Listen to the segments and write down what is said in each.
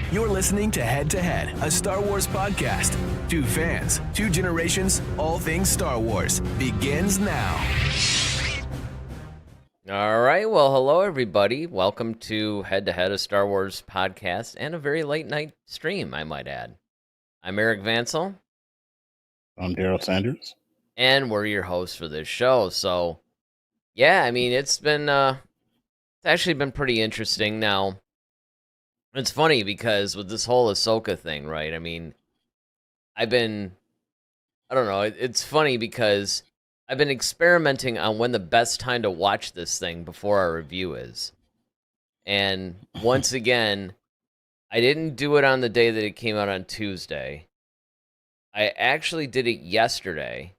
You're listening to Head, a Star Wars podcast. Two fans, two generations, all things Star Wars begins now. All right, well, hello everybody. Welcome to Head, a Star Wars podcast and a very late night stream, I might add. I'm Eric Vansel. I'm Daryl Sanders. And we're your hosts for this show. So, yeah, I mean, it's actually been pretty interesting. Now, it's funny because with this whole Ahsoka thing, right? I mean, I don't know, it's funny because I've been experimenting on when the best time to watch this thing before our review is. And once again, I didn't do it on the day that it came out on Tuesday. I actually did it yesterday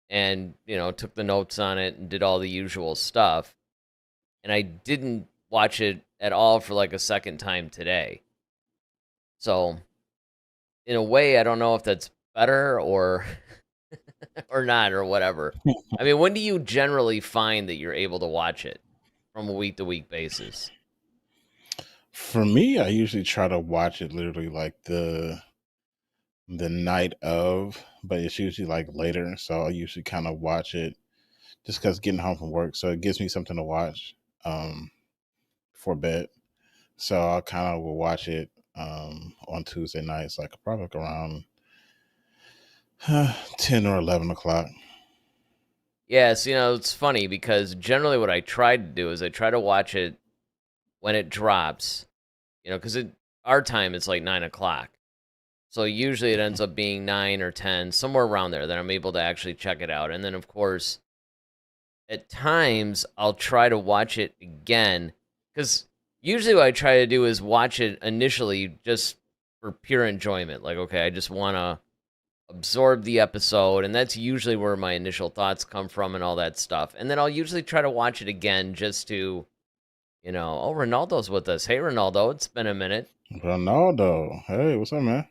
and, took the notes on it and did all the usual stuff. And I didn't watch it at all for like a second time today. So, in a way, I don't know if that's better or or not or whatever. I mean, when do you generally find that you're able to watch it from a week-to-week basis? For me, I usually try to watch it literally like the night of, but it's usually like later. So I usually kind of watch it just because getting home from work. So it gives me something to watch for bed. So I kind of will watch it on Tuesday nights, like probably around 10 or 11 o'clock. Yes, it's funny because generally what I try to do is I try to watch it when it drops, because our time it's like 9 o'clock. So usually it ends up being 9 or 10, somewhere around there, that I'm able to actually check it out. And then, of course, at times I'll try to watch it again, because usually what I try to do is watch it initially just for pure enjoyment. Like, okay, I just want to absorb the episode, and that's usually where my initial thoughts come from and all that stuff. And then I'll usually try to watch it again just to, oh, Ronaldo's with us. Hey, Ronaldo, it's been a minute. Ronaldo, hey, what's up, man?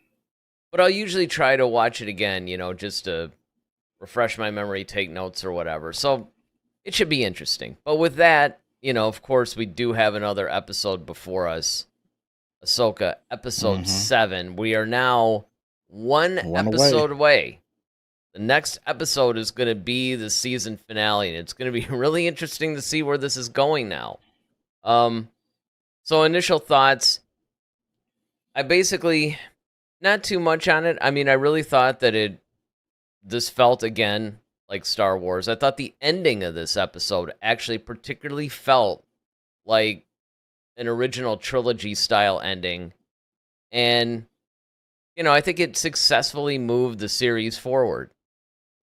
But I'll usually try to watch it again, just to refresh my memory, take notes or whatever. So it should be interesting. But with that, of course, we do have another episode before us. Ahsoka, episode 7. We are now one episode away. The next episode is going to be the season finale, and it's going to be really interesting to see where this is going now. So initial thoughts, I basically, not too much on it. I mean, I really thought that this felt, again, like Star Wars. I thought the ending of this episode actually particularly felt like an original trilogy-style ending. And, I think it successfully moved the series forward.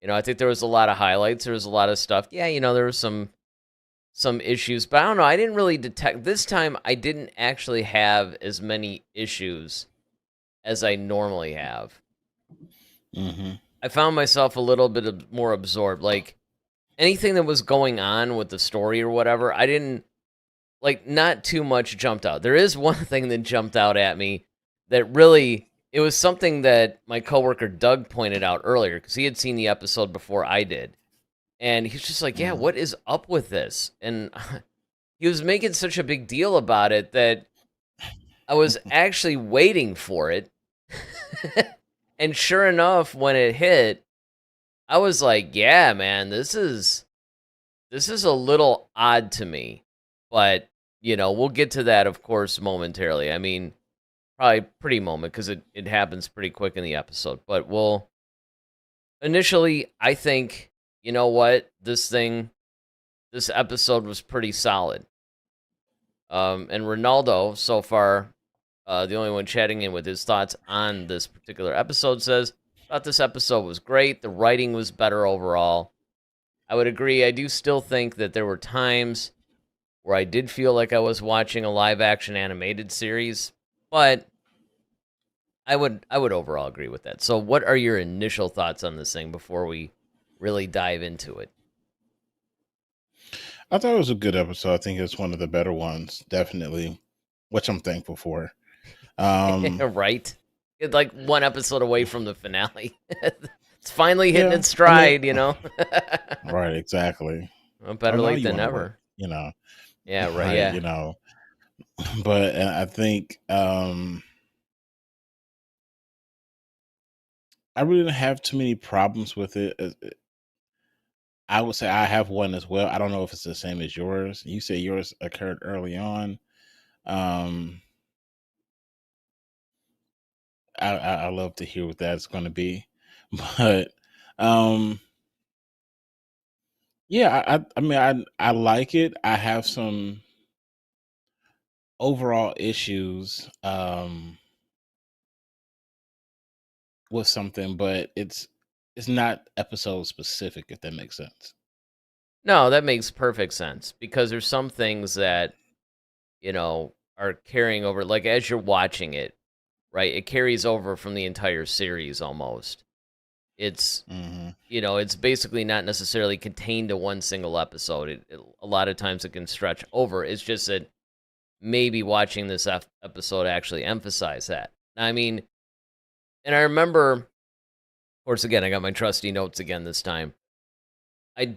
I think there was a lot of highlights. There was a lot of stuff. Yeah, there was some issues. But I don't know. I didn't really detect. This time, I didn't actually have as many issues as I normally have. I found myself a little bit more absorbed. Like, anything that was going on with the story or whatever, I didn't, not too much jumped out. There is one thing that jumped out at me that really, it was something that my coworker Doug pointed out earlier, because he had seen the episode before I did. And he's just like, yeah, what is up with this? And he was making such a big deal about it that I was actually waiting for it. And sure enough, when it hit, I was like, yeah, man, this is a little odd to me. But, we'll get to that, of course, momentarily. I mean, probably pretty moment, because it happens pretty quick in the episode. But initially, I think, you know what, this episode was pretty solid. And Ronaldo, so far, the only one chatting in with his thoughts on this particular episode, says, thought this episode was great. The writing was better overall. I would agree. I do still think that there were times where I did feel like I was watching a live-action animated series, but I would overall agree with that. So what are your initial thoughts on this thing before we really dive into it? I thought it was a good episode. I think it's one of the better ones, definitely, which I'm thankful for. Right? It's like one episode away from the finale. It's finally hitting its stride, Right, exactly. Well, better late than never. Yeah, right, yeah. But I think I really didn't have too many problems with it. I would say I have one as well. I don't know if it's the same as yours. You say yours occurred early on. Um, I love to hear what that's going to be, but um, yeah, I mean I like it. I have some overall issues with something, but it's not episode specific, if that makes sense. No, that makes perfect sense because there's some things that, are carrying over, like as you're watching it, right? It carries over from the entire series almost. It's, Hmm. it's basically not necessarily contained to one single episode. A lot of times it can stretch over. It's just that maybe watching this episode actually emphasize that. I mean, and I remember, of course, again, I got my trusty notes again this time. I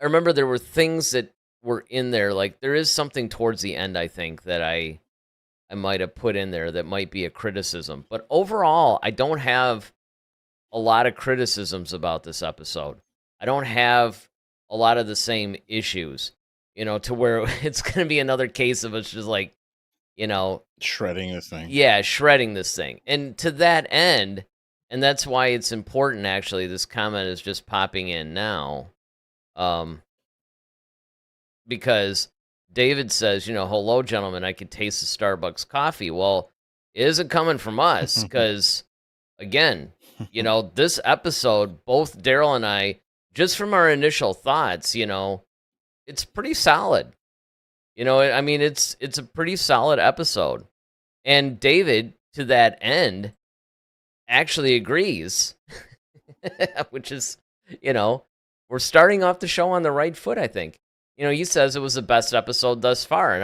I remember there were things that were in there. Like there is something towards the end, I think, that I might have put in there that might be a criticism. But overall, I don't have a lot of criticisms about this episode. I don't have a lot of the same issues, to where it's going to be another case of us just like, you know, Shredding this thing. yeah, shredding this thing. And to that end, and that's why it's important actually, this comment is just popping in now. Um because David says, hello, gentlemen, I could taste the Starbucks coffee. Well, it isn't coming from us because, again, this episode, both Daryl and I, just from our initial thoughts, it's pretty solid. I mean, it's a pretty solid episode. And David, to that end, actually agrees, which is, we're starting off the show on the right foot, I think. He says it was the best episode thus far, and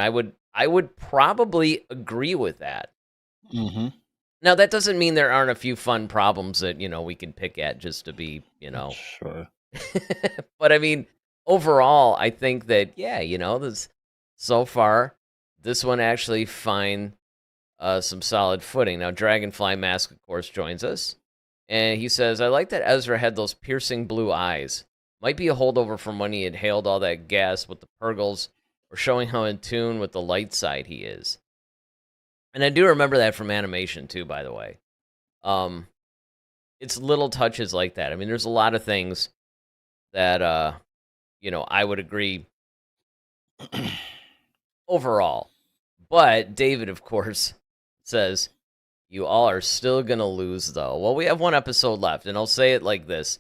I would probably agree with that. Hmm. Now, that doesn't mean there aren't a few fun problems that, we can pick at just to be, Sure. But I mean, overall, I think that, yeah, this so far, this one actually find some solid footing. Now, Dragonfly Mask, of course, joins us, and he says, I like that Ezra had those piercing blue eyes. Might be a holdover from when he inhaled all that gas with the Purgles, or showing how in tune with the light side he is. And I do remember that from animation, too, by the way. It's little touches like that. I mean, there's a lot of things that, I would agree overall. But David, of course, says, you all are still going to lose, though. Well, we have one episode left, and I'll say it like this.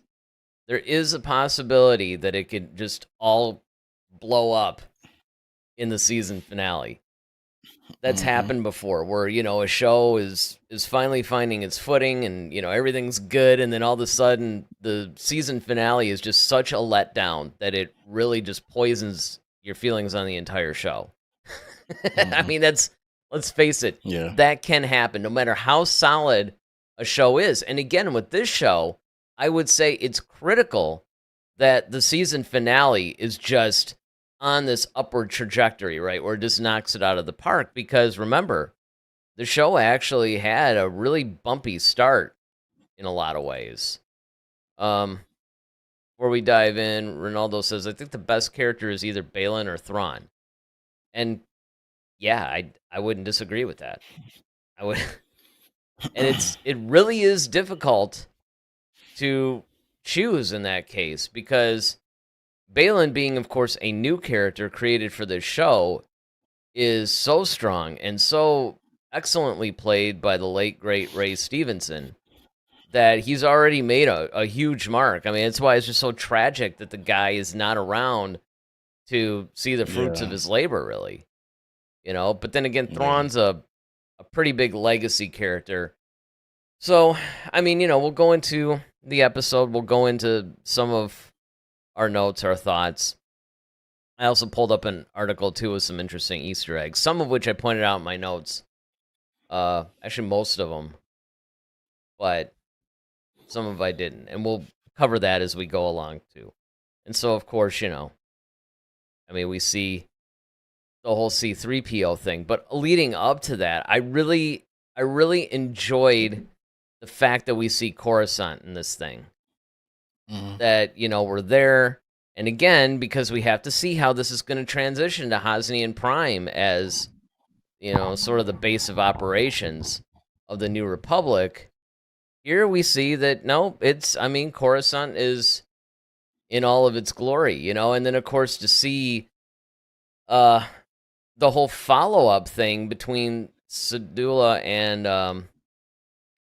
There is a possibility that it could just all blow up in the season finale. That's happened before, where a show is finally finding its footing, and everything's good, and then all of a sudden the season finale is just such a letdown that it really just poisons your feelings on the entire show. I mean, let's face it, Yeah. that can happen no matter how solid a show is. And again, with this show, I would say it's critical that the season finale is just on this upward trajectory, right, where it just knocks it out of the park. Because remember, the show actually had a really bumpy start in a lot of ways. Before we dive in, Ronaldo says, I think the best character is either Balin or Thrawn. And yeah, I wouldn't disagree with that. I would, and it really is difficult to choose in that case, because Balin, being of course a new character created for this show, is so strong and so excellently played by the late great Ray Stevenson that he's already made a huge mark. I mean, that's why it's just so tragic that the guy is not around to see the fruits of Yeah. his labor, really. But then again, Yeah. Thrawn's a pretty big legacy character. So, I mean, we'll go into the episode. We'll go into some of our notes, our thoughts. I also pulled up an article, too, with some interesting Easter eggs, some of which I pointed out in my notes. Actually, most of them. But some of I didn't. And we'll cover that as we go along, too. And so, of course, I mean, we see the whole C-3PO thing. But leading up to that, I really enjoyed the fact that we see Coruscant in this thing. Mhm. That, we're there. And again, because we have to see how this is going to transition to Hosnian Prime as, sort of the base of operations of the New Republic. Here we see that, no, Coruscant is in all of its glory, and then, of course, to see the whole follow-up thing between Sedula and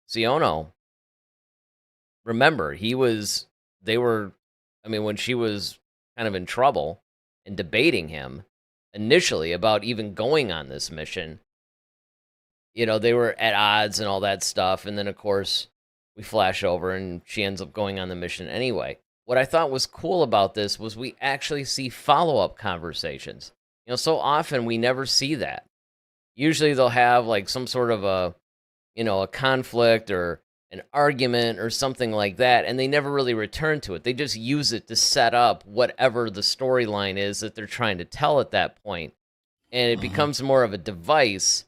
Siono. Remember, when she was kind of in trouble and debating him initially about even going on this mission, they were at odds and all that stuff. And then, of course, we flash over and she ends up going on the mission anyway. What I thought was cool about this was we actually see follow-up conversations. So often we never see that. Usually they'll have like some sort of a conflict or an argument or something like that, and they never really return to it. They just use it to set up whatever the storyline is that they're trying to tell at that point. And it becomes more of a device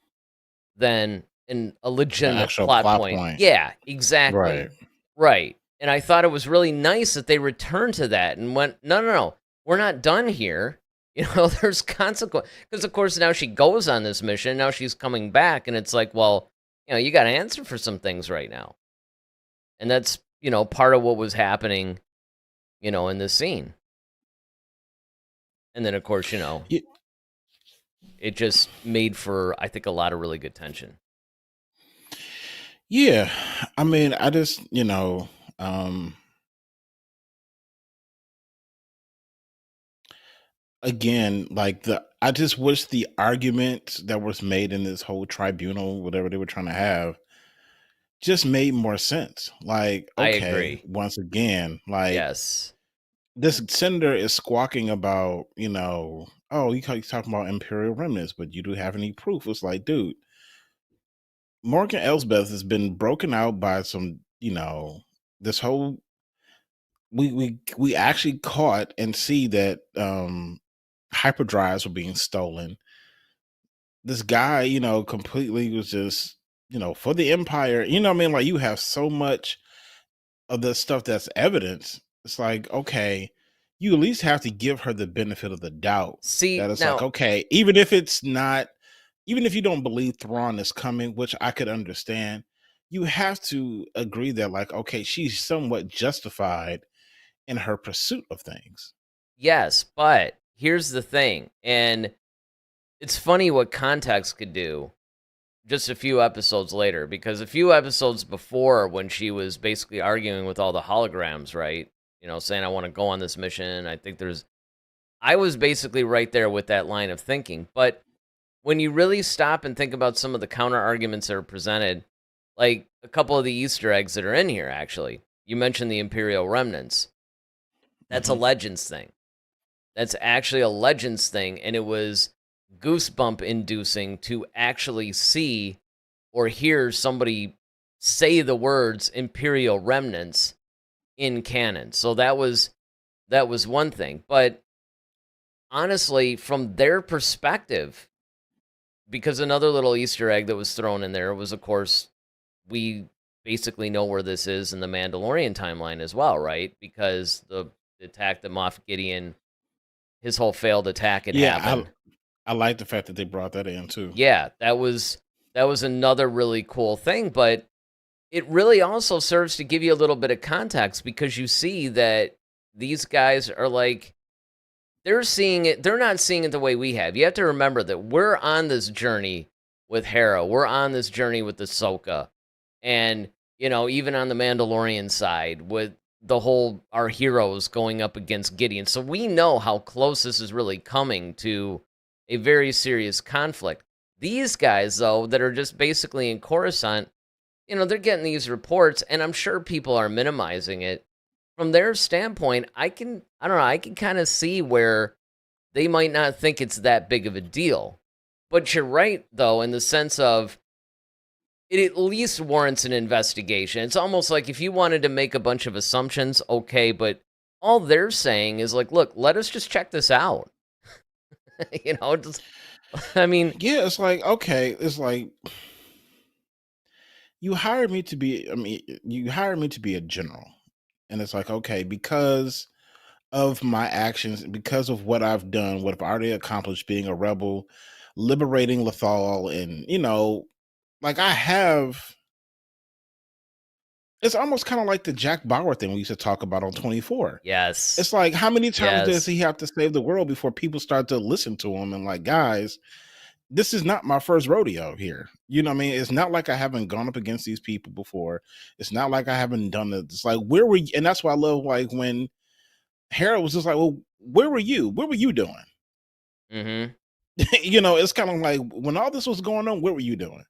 than a legitimate actual plot plot point. point. Yeah, exactly. Right. And I thought it was really nice that they returned to that and went, no, we're not done here. There's consequence. Because, of course, now she goes on this mission. Now she's coming back, and it's like, well, you got to answer for some things right now. And that's, part of what was happening, in this scene. And then, of course, it just made for, I think, a lot of really good tension. Yeah. I just, again, like I just wish the argument that was made in this whole tribunal, whatever they were trying to have, just made more sense. Like, I okay, agree. once again, like Yes. this senator is squawking about, oh, he's talking about Imperial remnants, but you do have any proof? It's like, dude, Morgan Elsbeth has been broken out by some, this whole we actually caught and see that hyperdrives were being stolen. This guy, completely was just, for the Empire. Like you have so much of the stuff that's evidence. It's like, okay, you at least have to give her the benefit of the doubt. See, That it's now, like, okay, even if it's not, even if you don't believe Thrawn is coming, which I could understand, you have to agree that, like, okay, she's somewhat justified in her pursuit of things. yes, but here's the thing, and it's funny what context could do just a few episodes later, because a few episodes before, when she was basically arguing with all the holograms, right? Saying, I want to go on this mission. I was basically right there with that line of thinking. But when you really stop and think about some of the counter arguments that are presented, like a couple of the Easter eggs that are in here, actually, you mentioned the Imperial remnants. That's a Legends thing. That's actually a Legends thing, and it was goosebump inducing to actually see or hear somebody say the words Imperial remnants in canon. So that was one thing. But honestly, from their perspective, because another little Easter egg that was thrown in there was, of course, we basically know where this is in the Mandalorian timeline as well, right? Because the attack that Moff Gideon, his whole failed attack had happened. I like the fact that they brought that in too. Yeah, that was another really cool thing, but it really also serves to give you a little bit of context, because you see that these guys are like, they're not seeing it the way we have. You have to remember that we're on this journey with Hera. We're on this journey with Ahsoka. And, even on the Mandalorian side, with the whole, our heroes going up against Gideon. So we know how close this is really coming to a very serious conflict. These guys, though, that are just basically in Coruscant, they're getting these reports, and I'm sure people are minimizing it. From their standpoint, I can kind of see where they might not think it's that big of a deal. But you're right, though, in the sense of it at least warrants an investigation. It's almost like if you wanted to make a bunch of assumptions, okay, but all they're saying is like, look, let us just check this out. Yeah, it's like, okay, it's like, you hired me to be, I mean, you hired me to be a general. And it's like, okay, because of my actions, because of what I've done, what I've already accomplished being a rebel, liberating Lethal, and, like I have, it's almost kind of like the Jack Bauer thing we used to talk about on 24. Yes. It's like, how many times does Yes. he have to save the world before people start to listen to him? And like, guys, this is not my first rodeo here. You know what I mean? It's not like I haven't gone up against these people before. It's not like I haven't done it. It's like, where were you? And that's why I love, like, when Hera was just like, well, where were you? What were you doing? Mm-hmm. It's kind of like, when all this was going on, what were you doing?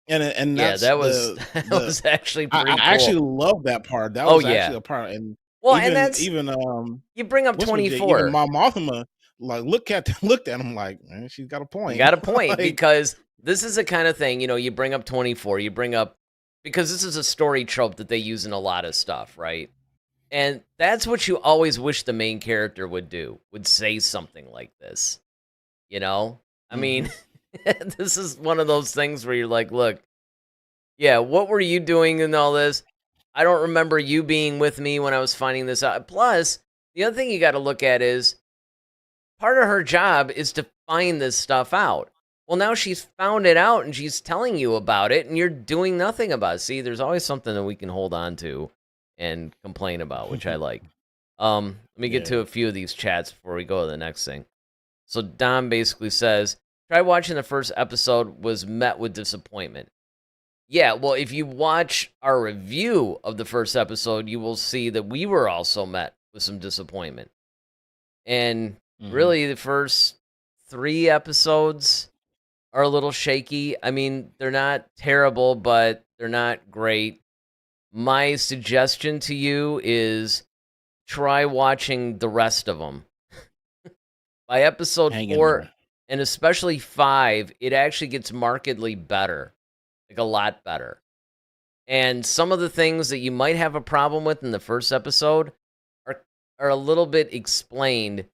And Yeah, that's that was the that the was actually I pretty actually cool. love that part. That Oh was yeah. actually a part. And Well, and even that's even you bring up what's her name? Even 24. Mom Mothma, like, looked at him like, man, she's got a You point. got a point, Like, because this is the kind of thing, you bring up 24, you bring up, because this is a story trope that they use in a lot of stuff, right? And that's what you always wish the main character would do, would say something like this, you know? I mhm. mean, this is one of those things where you're like, look, yeah, what were you doing in all this? I don't remember you being with me when I was finding this out. Plus, the other thing you got to look at is part of her job is to find this stuff out. Well, now she's found it out and she's telling you about it, and you're doing nothing about it. See, there's always something that we can hold on to and complain about, which I like. Let me get to Yeah. a few of these chats before we go to the next thing. So Dom basically says, try watching the first episode, was met with disappointment. Yeah, well, if you watch our review of the first episode, you will see that we were also met with some disappointment. And Mhm. really, the first 3 episodes are a little shaky. I mean, they're not terrible, but they're not great. My suggestion to you is try watching the rest of them. By episode Hang in 4, there. and especially 5, it actually gets markedly better, like a lot better. And some of the things that you might have a problem with in the first episode are are a little bit explained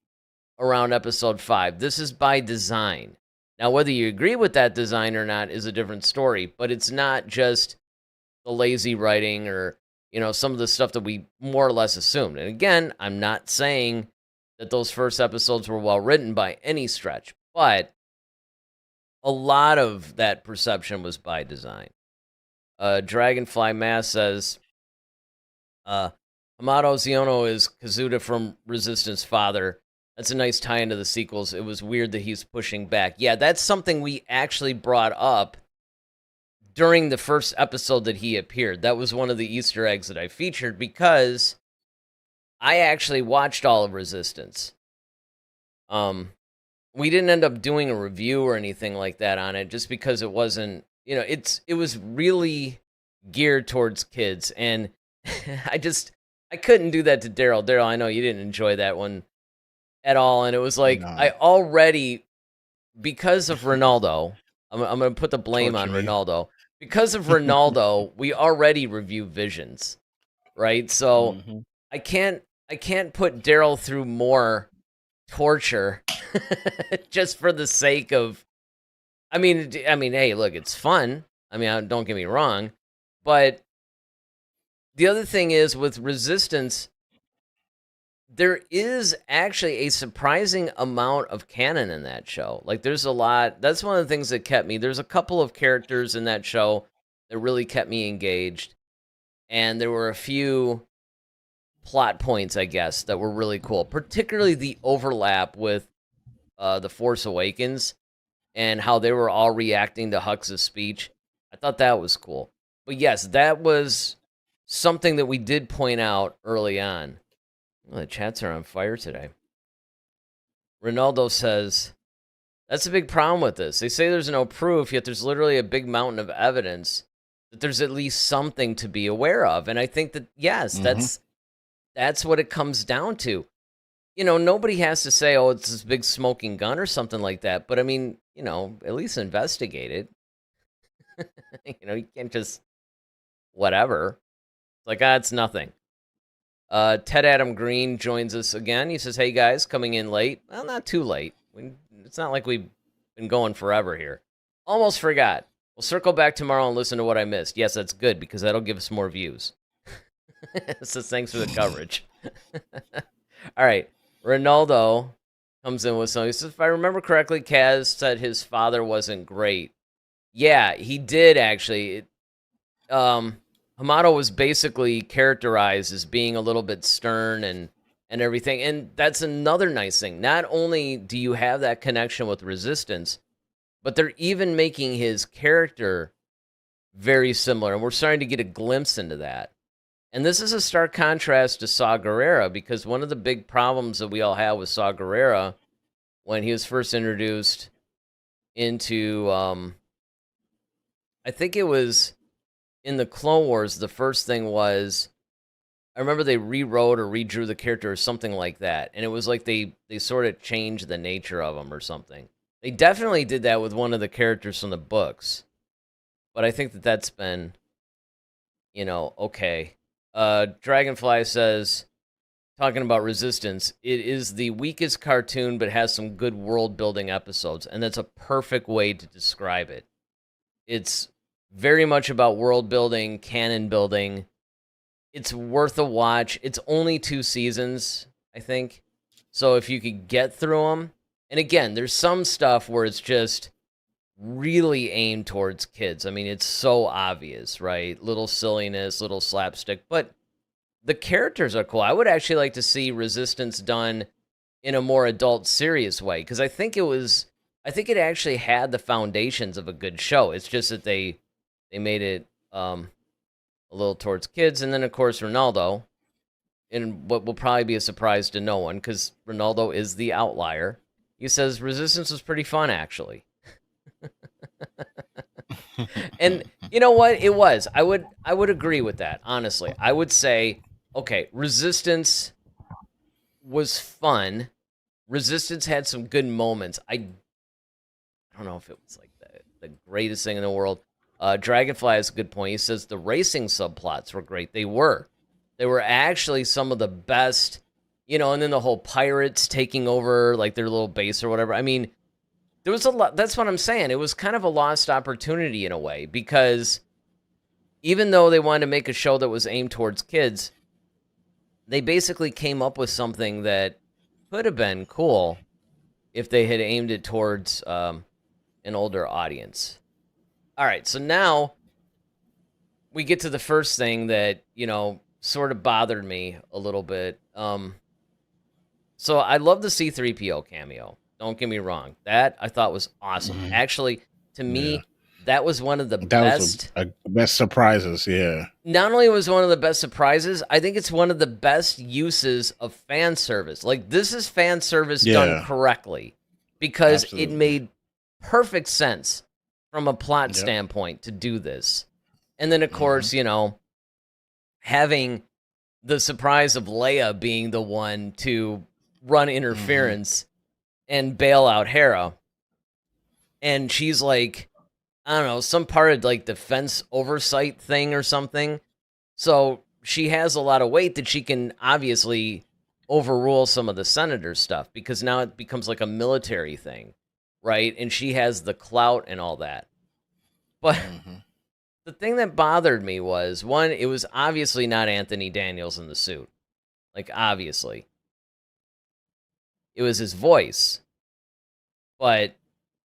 around episode 5. This is by design. Now, whether you agree with that design or not is a different story, but it's not just the lazy writing or, some of the stuff that we more or less assumed. And again, I'm not saying that those first episodes were well written by any stretch, but a lot of that perception was by design. Dragonfly Mass says, uh, Amato Ziono is Kazuda from Resistance father. That's a nice tie into the sequels. It was weird that he's pushing back. Yeah, that's something we actually brought up during the first episode that he appeared. That was one of the Easter eggs that I featured, because I actually watched all of Resistance. We didn't end up doing a review or anything like that on it, just because it wasn't, it was really geared towards kids, and I couldn't do that to Daryl. Daryl, I know you didn't enjoy that one at all, and it was like, I No. already, because of Ronaldo, I'm going to put the blame Torture on me. Ronaldo. Because of Ronaldo, we already review Visions, right? So Mhm. I can't put Daryl through more torture just for the sake of. I mean, hey, look, it's fun. I mean, don't get me wrong, but the other thing is, with Resistance, there is actually a surprising amount of canon in that show. Like, there's a lot. That's one of the things that kept me. There's a couple of characters in that show that really kept me engaged, and there were a few plot points, I guess, that were really cool. Particularly the overlap with the Force Awakens and how they were all reacting to Hux's speech. I thought that was cool. But yes, that was something that we did point out early on. Well, the chats are on fire today. Ronaldo says, that's a big problem with this. They say there's no proof, yet there's literally a big mountain of evidence that there's at least something to be aware of. And I think that, yes, Mhm. that's what it comes down to. Nobody has to say, oh, it's this big smoking gun or something like that. But I mean, at least investigate it. You can't just whatever. It's like, it's nothing. Ted Adam Green joins us again. He says, hey guys, coming in late. Well, not too late. It's not like we've been going forever here. Almost forgot. We'll circle back tomorrow and listen to what I missed. Yes, that's good because that'll give us more views. So thanks for the coverage. All right. Ronaldo comes in with something. He says, if I remember correctly, Kaz said his father wasn't great. Yeah, he did actually. Hamato was basically characterized as being a little bit stern and everything. And that's another nice thing. Not only do you have that connection with Resistance, but they're even making his character very similar. And we're starting to get a glimpse into that. And this is a stark contrast to Saw Gerrera, because one of the big problems that we all had with Saw Gerrera when he was first introduced into, I think it was in the Clone Wars, the first thing was, I remember they rewrote or redrew the character or something like that. And it was like they sort of changed the nature of him or something. They definitely did that with one of the characters from the books. But I think that's been, okay. Dragonfly says, talking about Resistance, it is the weakest cartoon, but has some good world-building episodes, and that's a perfect way to describe it. It's very much about world-building, canon-building. It's worth a watch. It's only 2 seasons, I think. So if you could get through them, and again, there's some stuff where it's just really aimed towards kids. I mean, it's so obvious, right? Little silliness, little slapstick, but the characters are cool. I would actually like to see Resistance done in a more adult, serious way, because I think it actually had the foundations of a good show. It's just that they made it a little towards kids. And then, of course, Ronaldo, in what will probably be a surprise to no one, because Ronaldo is the outlier. He says Resistance was pretty fun, actually. And you know what? It was. I would agree with that, honestly. I would say, okay, Resistance was fun. Resistance had some good moments. I don't know if it was like the greatest thing in the world. Dragonfly has a good point. He says the racing subplots were great. They were. They were actually some of the best, and then the whole pirates taking over like their little base or whatever. I mean, there was a lot. That's what I'm saying. It was kind of a lost opportunity in a way, because even though they wanted to make a show that was aimed towards kids, they basically came up with something that could have been cool if they had aimed it towards an older audience. All right, so now we get to the first thing that, sort of bothered me a little bit. So I love the C-3PO cameo. Don't get me wrong. That I thought was awesome. Mm-hmm. Actually, to me, that was one of the best. Best surprises, yeah. Not only was one of the best surprises, I think it's one of the best uses of fan service. Like, this is fan service done correctly, because it made perfect sense from a plot standpoint to do this. And then, of course, having the surprise of Leia being the one to run interference and bail out Hera. And she's like, I don't know, some part of like the fence oversight thing or something. So she has a lot of weight that she can obviously overrule some of the senator stuff, because now it becomes like a military thing, right? And she has the clout and all that. But the thing that bothered me was, one, it was obviously not Anthony Daniels in the suit. Like, obviously. It was his voice. But,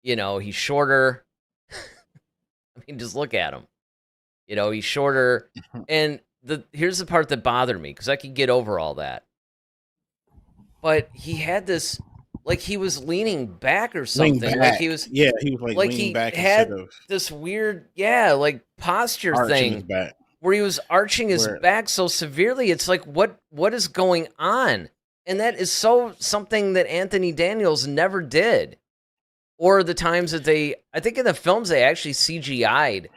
he's shorter. I mean, just look at him. He's shorter. And here's the part that bothered me, because I could get over all that. But he had this, like he was leaning back or something. Like he was, he was like leaning back. He had this weird, like posture thing where he was arching his back so severely. It's like, what is going on? And that is something that Anthony Daniels never did. Or the times that I think in the films they actually CGI'd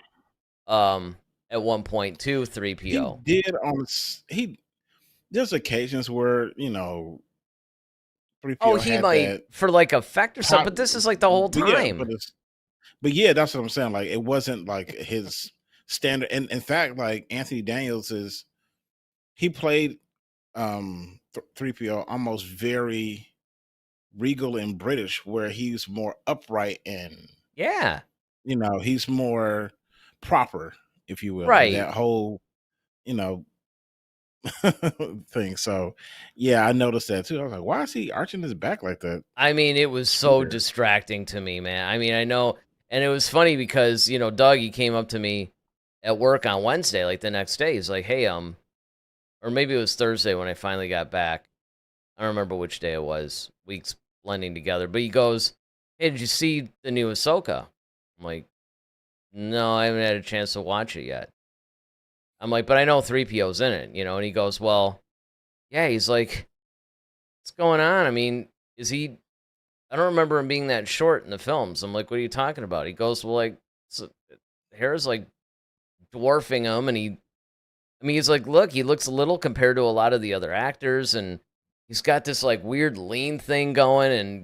at one point too, 3PO. He did there's occasions where, 3PO he might for like effect or something, but this is like the whole time. But that's what I'm saying. Like, it wasn't like his standard. And in fact, like Anthony Daniels he played 3PO almost very regal and British, where he's more upright and he's more proper, if you will, in Right. that whole, you know, thing. So, yeah, I noticed that too. I was like, why is he arching his back like that? I mean, it was It's so weird. distracting to me, man. I mean, I know, and it was funny because, Doug, he came up to me at work on Wednesday, like the next day. He's like, "Hey, or maybe it was Thursday when I finally got back. I don't remember which day it was. Weeks blending together." But he goes, "Hey, did you see the new Ahsoka?" I'm like, "No, I haven't had a chance to watch it yet." I'm like, "But I know 3PO's in it, And he goes, "Well, yeah." He's like, "What's going on? I mean, is he? I don't remember him being that short in the films." I'm like, "What are you talking about?" He goes, "Well, like, so, Hera's like dwarfing him, and he's like, look, he looks little compared to a lot of the other actors, and he's got this like weird lean thing going, and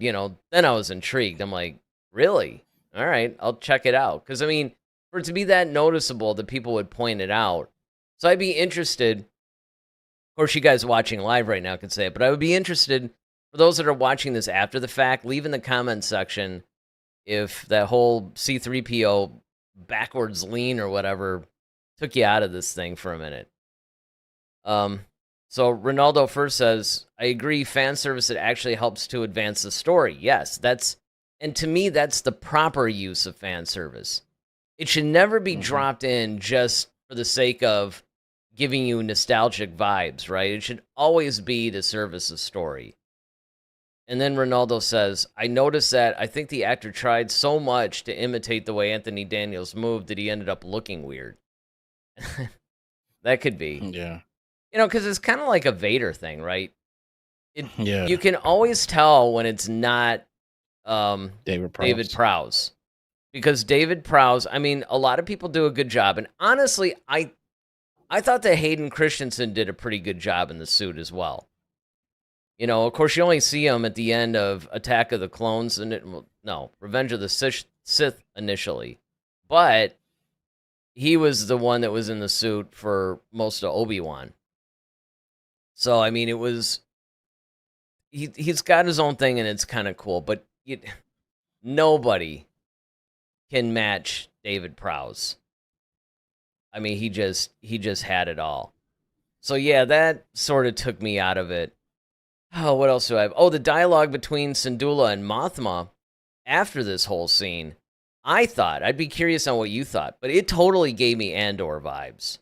then I was intrigued. I'm like, really? All right, I'll check it out, because I mean, for it to be that noticeable that people would point it out, so I'd be interested. Of course, you guys watching live right now can say it, but I would be interested for those that are watching this after the fact. Leave in the comments section if that whole C3PO backwards lean or whatever took you out of this thing for a minute. So Ronaldo first says, "I agree, fan service, it actually helps to advance the story." Yes, and to me, that's the proper use of fan service. It should never be Hmm. dropped in just for the sake of giving you nostalgic vibes, right? It should always be to service a story. And then Ronaldo says, "I noticed that I think the actor tried so much to imitate the way Anthony Daniels moved that he ended up looking weird." That could be. Yeah. Because it's kind of like a Vader thing, right? You Yeah. can always tell when it's not David David Prowse. Prowse. Because David Prowse, I mean, a lot of people do a good job. And honestly, I thought that Hayden Christensen did a pretty good job in the suit as well. Of course, you only see him at the end of Attack of the Clones, Revenge of the Sith initially. But he was the one that was in the suit for most of Obi-Wan. So, I mean, he's got his own thing, and it's kind of cool. But nobody can match David Prowse. I mean, he just had it all. So, yeah, that sort of took me out of it. Oh, what else do I have? Oh, the dialogue between Syndulla and Mothma after this whole scene. I'd be curious on what you thought, but it totally gave me Andor vibes.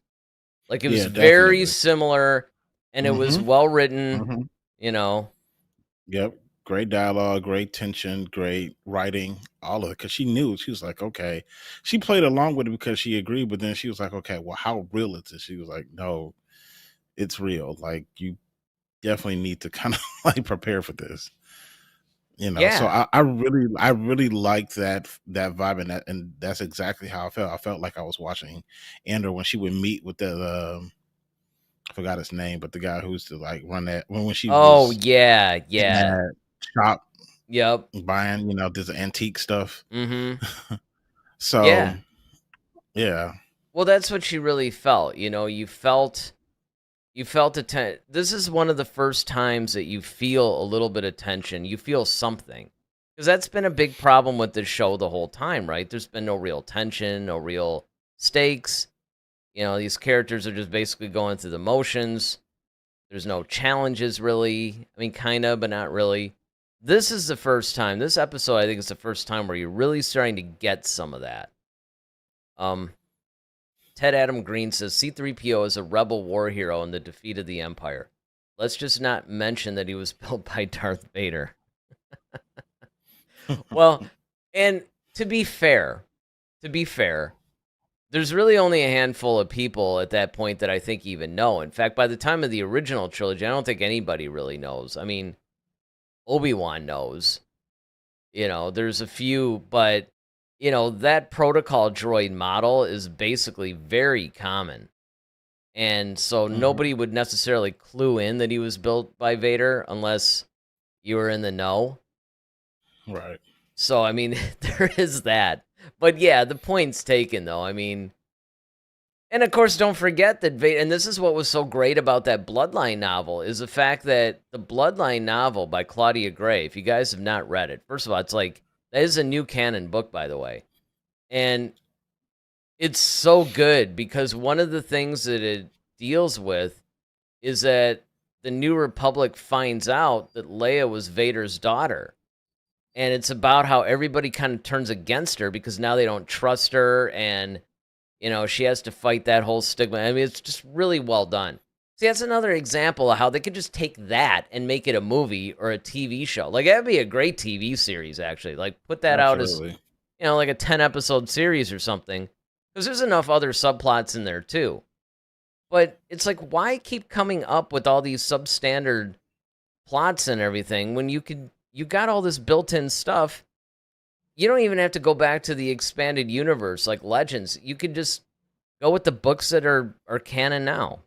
Like, it was Yeah, very definitely. similar, and it was Hmm. well written, Hmm. Yep. Great dialogue, great tension, great writing, all of it. Because she knew, she was like, okay. She played along with it because she agreed, but then she was like, okay, well, how real is this? She was like, no, it's real. Like, you definitely need to kind of like prepare for this. So Yeah. I really like that vibe, and that's exactly how I felt. I felt like I was watching Andor when she would meet with the I forgot his name, but the guy who used to like run that when she Oh, was yeah, in yeah. that shop Yep. buying, this antique stuff. Mm-hmm. So Yeah. yeah. Well, that's what she really felt. You felt a this is one of the first times that you feel a little bit of tension. You feel something. Because that's been a big problem with this show the whole time, right? There's been no real tension, no real stakes. These characters are just basically going through the motions. There's no challenges, really. I mean, kind of, but not really. This is the first time. This episode, I think, is the first time where you're really starting to get some of that. Ted Adam Green says C3PO is a rebel war hero in the defeat of the Empire. Let's just not mention that he was built by Darth Vader. Well, and to be fair, there's really only a handful of people at that point that I think even know. In fact, by the time of the original trilogy, I don't think anybody really knows. I mean, Obi-Wan knows. There's a few, but that protocol droid model is basically very common. And so Mhm. nobody would necessarily clue in that he was built by Vader unless you were in the know. Right. So, I mean, there is that. But yeah, the point's taken, though. I mean, and of course, don't forget that Vader, and this is what was so great about that Bloodline novel, is the fact that the Bloodline novel by Claudia Gray, if you guys have not read it, first of all, it's like, that is a new canon book, by the way. And it's so good because one of the things that it deals with is that the New Republic finds out that Leia was Vader's daughter. And it's about how everybody kind of turns against her because now they don't trust her, and she has to fight that whole stigma. I mean, it's just really well done. See, that's another example of how they could just take that and make it a movie or a TV show. Like, that'd be a great TV series, actually. Like, put that out as, Absolutely. like a 10-episode series or something. Because there's enough other subplots in there, too. But it's like, why keep coming up with all these substandard plots and everything when you got all this built-in stuff? You don't even have to go back to the expanded universe like Legends. You could just go with the books that are canon now.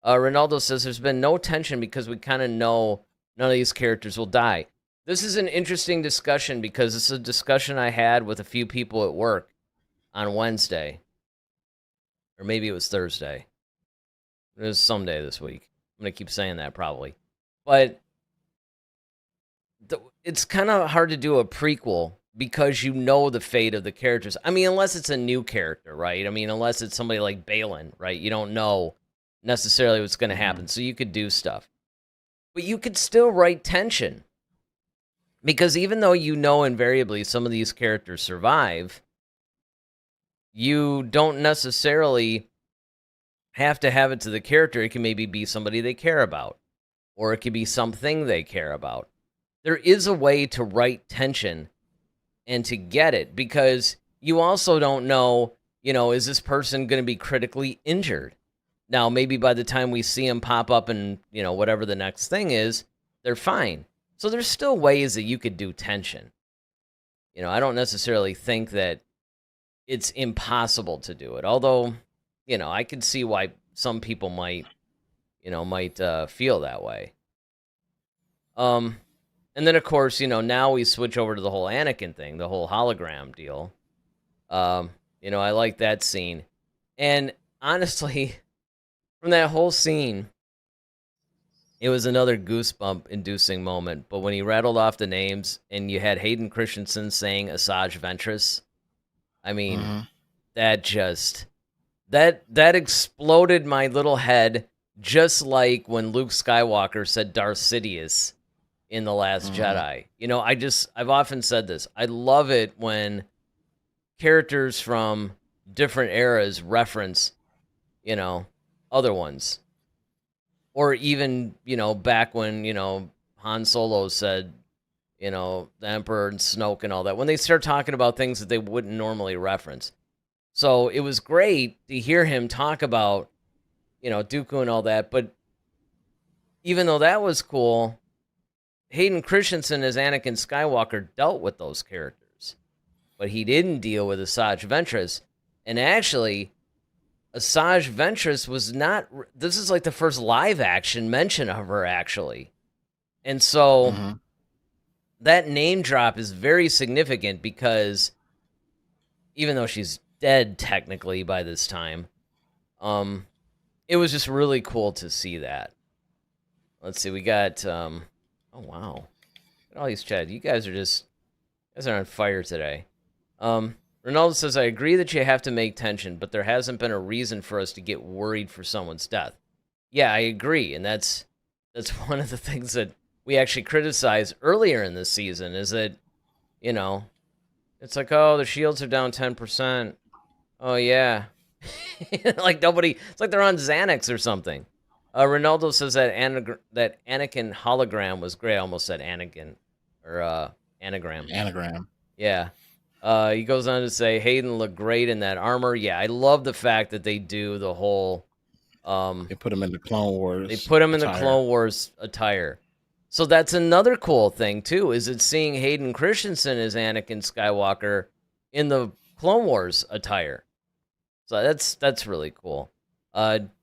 Ronaldo says there's been no tension because we kind of know none of these characters will die. This is an interesting discussion because this is a discussion I had with a few people at work on Wednesday. Or maybe it was Thursday. It was someday this week. I'm going to keep saying that probably. But it's kind of hard to do a prequel because you know the fate of the characters. I mean, unless it's a new character, right? I mean, unless it's somebody like Balin, right? You don't know necessarily what's going to happen, so you could do stuff. But you could still write tension. Because even though you know invariably some of these characters survive, you don't necessarily have to have it to the character. It can maybe be somebody they care about, or it could be something they care about. There is a way to write tension and to get it, because you also don't know, is this person going to be critically injured? Now, maybe by the time we see them pop up and, whatever the next thing is, they're fine. So there's still ways that you could do tension. I don't necessarily think that it's impossible to do it. Although, I could see why some people might feel that way. And then, of course, now we switch over to the whole Anakin thing, the whole hologram deal. I like that scene. And honestly, from that whole scene, it was another goosebump-inducing moment. But when he rattled off the names and you had Hayden Christensen saying Asajj Ventress, I mean, that exploded my little head, just like when Luke Skywalker said Darth Sidious in The Last Jedi. I've often said this. I love it when characters from different eras reference, other ones. Or even, back when, Han Solo said, the Emperor and Snoke and all that. When they start talking about things that they wouldn't normally reference. So it was great to hear him talk about, Dooku and all that. But even though that was cool, Hayden Christensen as Anakin Skywalker dealt with those characters, but he didn't deal with Asajj Ventress. And actually, Asajj Ventress was not. This is like the first live action mention of her, actually. And so that name drop is very significant because even though she's dead technically by this time, it was just really cool to see that. Let's see, we got. Oh, wow. Look at all these chats. You guys are on fire today. Ronaldo says, I agree that you have to make tension, but there hasn't been a reason for us to get worried for someone's death. Yeah, I agree. And that's one of the things that we actually criticized earlier in this season is that, it's like, oh, the shields are down 10%. Oh, yeah. Like nobody, it's like they're on Xanax or something. Ronaldo says that Anakin hologram was great. I almost said Anakin or anagram. Anagram. Yeah. He goes on to say Hayden looked great in that armor. Yeah, I love the fact that they do the whole. They put him in the Clone Wars. They put him in the Clone Wars attire. So that's another cool thing too. Is it seeing Hayden Christensen as Anakin Skywalker in the Clone Wars attire? So that's really cool.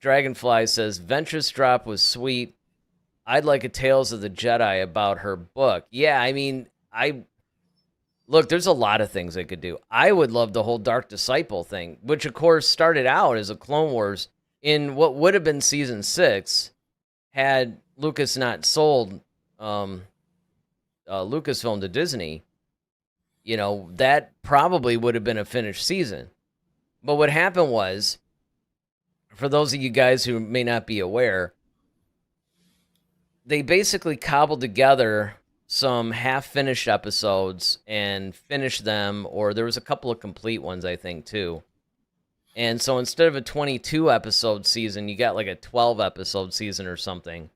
Dragonfly says, Ventress drop was sweet. I'd like a Tales of the Jedi about her book. Yeah, I mean, look, there's a lot of things they could do. I would love the whole Dark Disciple thing, which of course started out as a Clone Wars in what would have been season 6 had Lucas not sold Lucasfilm to Disney. that probably would have been a finished season. But what happened was, for those of you guys who may not be aware, they basically cobbled together some half-finished episodes and finished them, or there was a couple of complete ones, I think, too. And so instead of a 22-episode season, you got like a 12-episode season or something.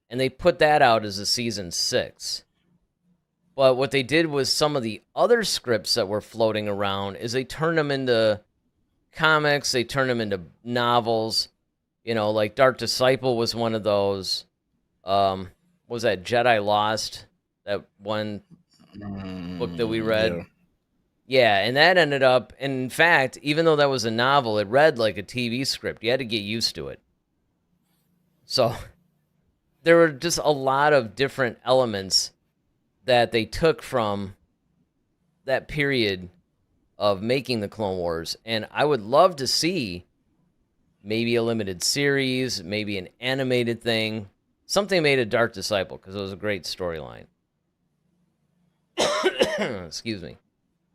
And they put that out as a season 6. But what they did was some of the other scripts that were floating around is they turned them into comics, they turned them into novels. Like Dark Disciple was one of those. Was that Jedi Lost? That one book that we read? Yeah. Yeah, and that ended up, and in fact, even though that was a novel, it read like a TV script. You had to get used to it. So there were just a lot of different elements that they took from that period of making the Clone Wars. And I would love to see maybe a limited series, maybe an animated thing, something made of Dark Disciple, because it was a great storyline. Excuse me.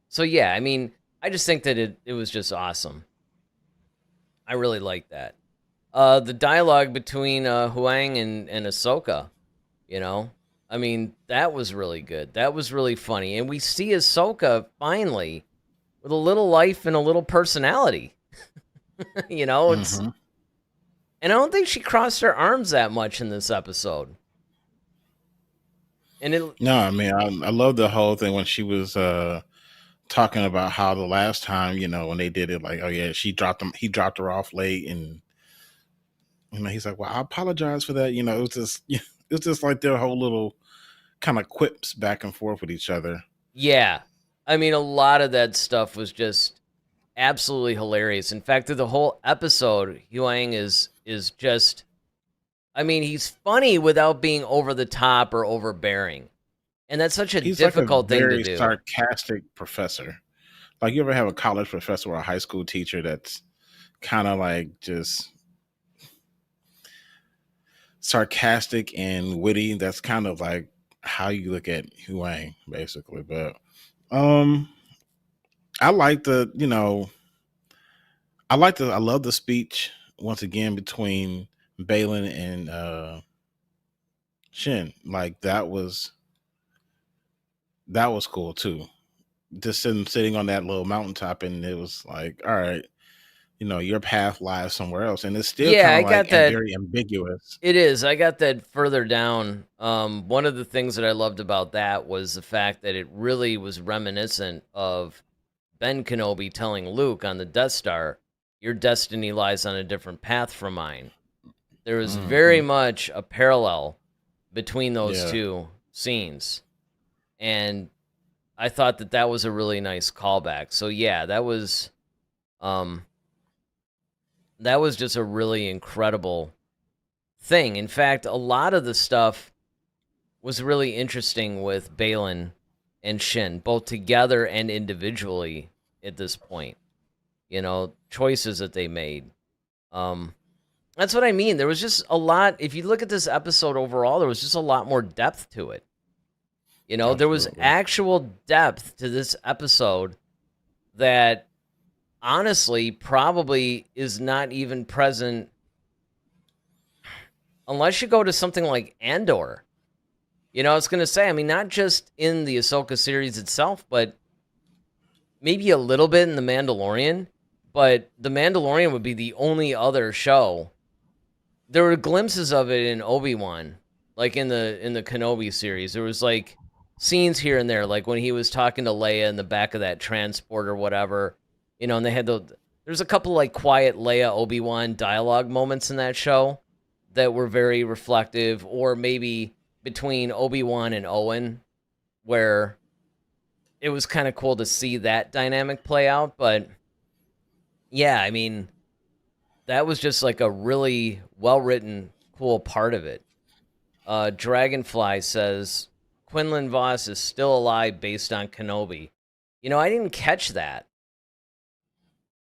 So yeah, I mean, I just think that it was just awesome. I really like that. The dialogue between Huang and Ahsoka, I mean, that was really good. That was really funny. And we see Ahsoka finally with a little life and a little personality. It's... Mm-hmm. And I don't think she crossed her arms that much in this episode. And No, I mean, I love the whole thing when she was talking about how the last time, when they did it, like, oh yeah, he dropped her off late, and he's like, well, I apologize for that. It was just like their whole little kind of quips back and forth with each other. Yeah, I mean, a lot of that stuff was just absolutely hilarious. In fact, through the whole episode, Huang is just, I mean, he's funny without being over the top or overbearing. And that's such a difficult thing to do. He's like a very sarcastic professor. Like, you ever have a college professor or a high school teacher that's kind of like just sarcastic and witty? That's kind of like how you look at Huang, basically. But I like I love the speech once again between Balin and Shin. Like, that was cool too. Just sitting on that little mountaintop, and it was like, all right, your path lies somewhere else, and it's still kind of like very ambiguous. It is. I got that further down. One of the things that I loved about that was the fact that it really was reminiscent of Ben Kenobi telling Luke on the Death Star, "Your destiny lies on a different path from mine." There was very much a parallel between those two scenes. And I thought that was a really nice callback. So yeah, that was just a really incredible thing. In fact, a lot of the stuff was really interesting with Balin and Shin, both together and individually at this point. Choices that they made. That's what I mean. There was just a lot. If you look at this episode overall, there was just a lot more depth to it. There was actual depth to this episode that honestly probably is not even present unless you go to something like Andor. I was going to say, I mean, not just in the Ahsoka series itself, but maybe a little bit in The Mandalorian. But The Mandalorian would be the only other show. There were glimpses of it in Obi-Wan, like in the Kenobi series. There was like scenes here and there, like when he was talking to Leia in the back of that transport or whatever, and they had there's a couple like quiet Leia Obi-Wan dialogue moments in that show that were very reflective, or maybe between Obi-Wan and Owen, where it was kind of cool to see that dynamic play out. But yeah, I mean, that was just like a really well-written, cool part of it. Dragonfly says, Quinlan Voss is still alive based on Kenobi. I didn't catch that.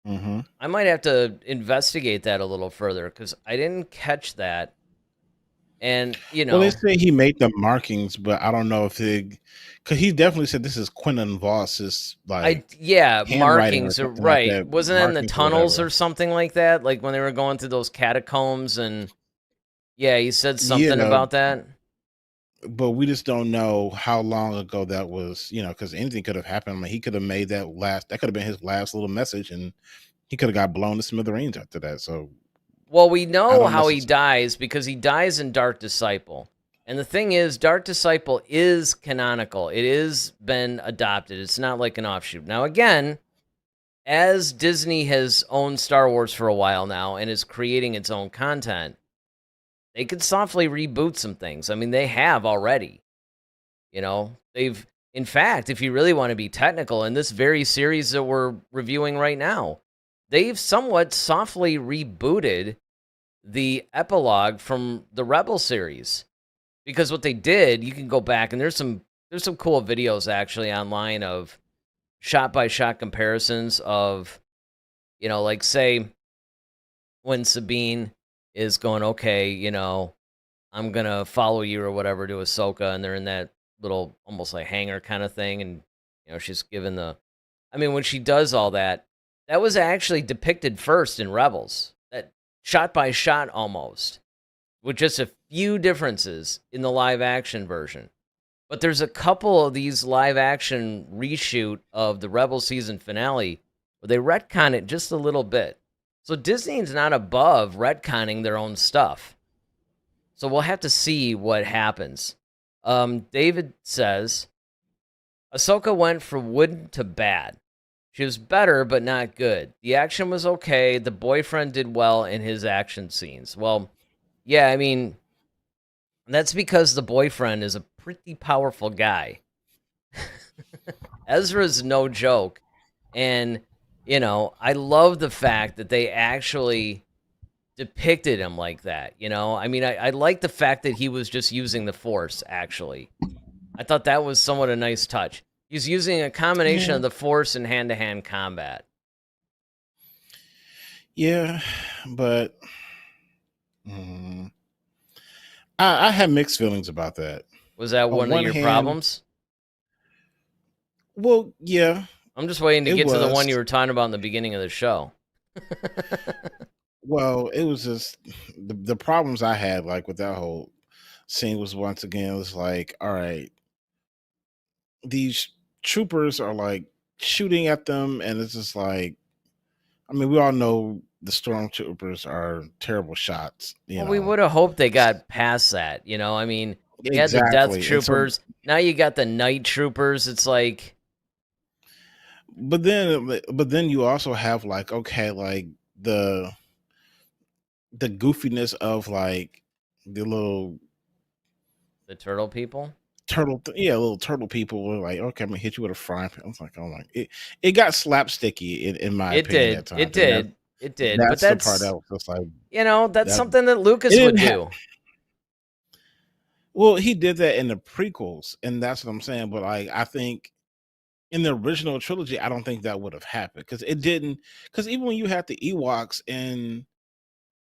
Mm-hmm. I might have to investigate that a little further, because I didn't catch that. And, you Well, they know, say he made the markings, but I don't know if because he definitely said this is Quentin Voss's like yeah, handwriting or markings are something like right. that, Wasn't it in the markings or tunnels whatever. or something like that? Like when they were going through those catacombs and yeah, he said something Yeah, about that. but we just don't know how long ago that was, because anything could have happened. I mean, he could have made that could have been his last little message, and he could have got blown to smithereens after that. So Well, we I know don't how he necessarily. dies because he dies in Dark Disciple. And the thing is, Dark Disciple is canonical. It is been adopted. It's not like an offshoot. Now, again, as Disney has owned Star Wars for a while now and is creating its own content, they could softly reboot some things. I mean, they have already. In fact, if you really want to be technical, in this very series that we're reviewing right now, they've somewhat softly rebooted the epilogue from the Rebel series. Because what they did, you can go back and there's some cool videos actually online of shot by shot comparisons of, like say when Sabine is going, okay, I'm gonna follow you or whatever to Ahsoka, and they're in that little almost like hangar kind of thing, and she's given when she does all that, that was actually depicted first in Rebels, that shot by shot almost, with just a few differences in the live action version. But there's a couple of these live action reshoot of the Rebel season finale where they retcon it just a little bit. So Disney's not above retconning their own stuff. So we'll have to see what happens. David says, Ahsoka went from wooden to bad. She was better, but not good. The action was okay. The boyfriend did well in his action scenes. Well, yeah, that's because the boyfriend is a pretty powerful guy. Ezra's no joke. And, I love the fact that they actually depicted him like that. I like the fact that he was just using the Force, actually. I thought that was somewhat a nice touch. He's using a combination Yeah, of the Force and hand-to-hand combat. yeah, but mm, I have mixed feelings about that. Was that On one of one your hand, problems? well, yeah, I'm just waiting to it get to the was. one you were talking about in the beginning of the show. Well, it was just the problems I had, like with that whole scene, was once again, it was like, all right, these troopers are like shooting at them, and it's just like, I mean, we all know the stormtroopers are terrible shots, Well, we would have hoped they got past that. You had the Death exactly. And so, Troopers. Now you got the Night Troopers. It's like, but then you also have like, okay, like the the goofiness of like the little the Turtle People. yeah, little turtle people were like, okay, I'm gonna hit you with a frying pan. I was like, oh my, it got slapsticky in my It opinion at did. It times, and did. It did. But that's the part that that's, was just like that's that. something that It Lucas would didn't have. do. Well, he did that in the prequels, and that's what I'm saying. But like, I think in the original trilogy, I don't think that would have happened because it didn't. Because even when you had the Ewoks and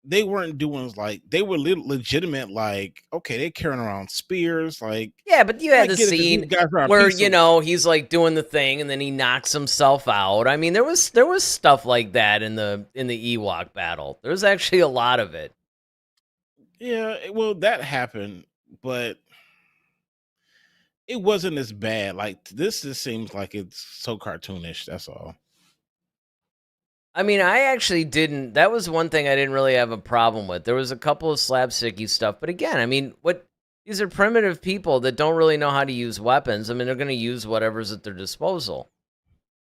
they weren't doing like they were legitimate, like okay, they carrying around spears, like Yeah, but you I had the get it that these scene guys are a where, piece of. he's like doing the thing and then he knocks himself out. There was stuff like that in the Ewok battle. There was actually a lot of it. Yeah, well, that happened, but it wasn't as bad. Like this just seems like it's so cartoonish. That's all. I actually didn't. That was one thing I didn't really have a problem with. There was a couple of slapsticky stuff, but again, these are primitive people that don't really know how to use weapons. They're going to use whatever's at their disposal.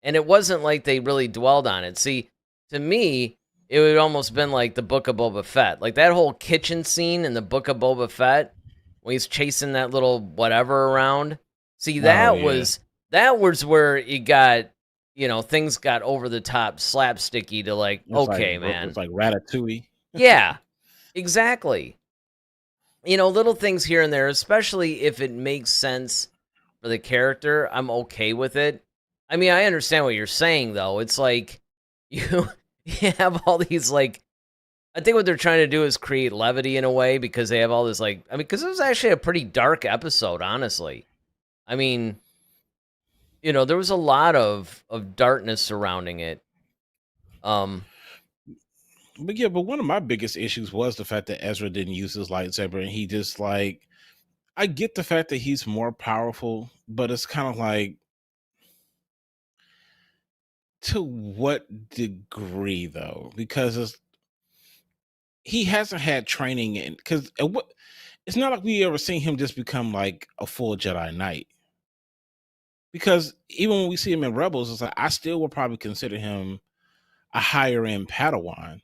And it wasn't like they really dwelled on it. See, to me, it would almost been like the Book of Boba Fett. Like that whole kitchen scene in the Book of Boba Fett when he's chasing that little whatever around. See, Oh that yeah, was where it got, things got over the top, slapsticky to like, okay, man. it's like Ratatouille. Yeah, exactly. Little things here and there, especially if it makes sense for the character, I'm okay with it. I understand what you're saying though. It's like you you have all these like I think what they're trying to do is create levity in a way because they have all this like, I mean, because it was actually a pretty dark episode, honestly. I mean, there was a lot of darkness surrounding it. But yeah, but one of my biggest issues was the fact that Ezra didn't use his lightsaber, and he just like, I get the fact that he's more powerful, but it's kind of like, to what degree though? Because he hasn't had training in, because it's not like we ever seen him just become like a full Jedi Knight. Because even when we see him in Rebels, it's like I still would probably consider him a higher end Padawan,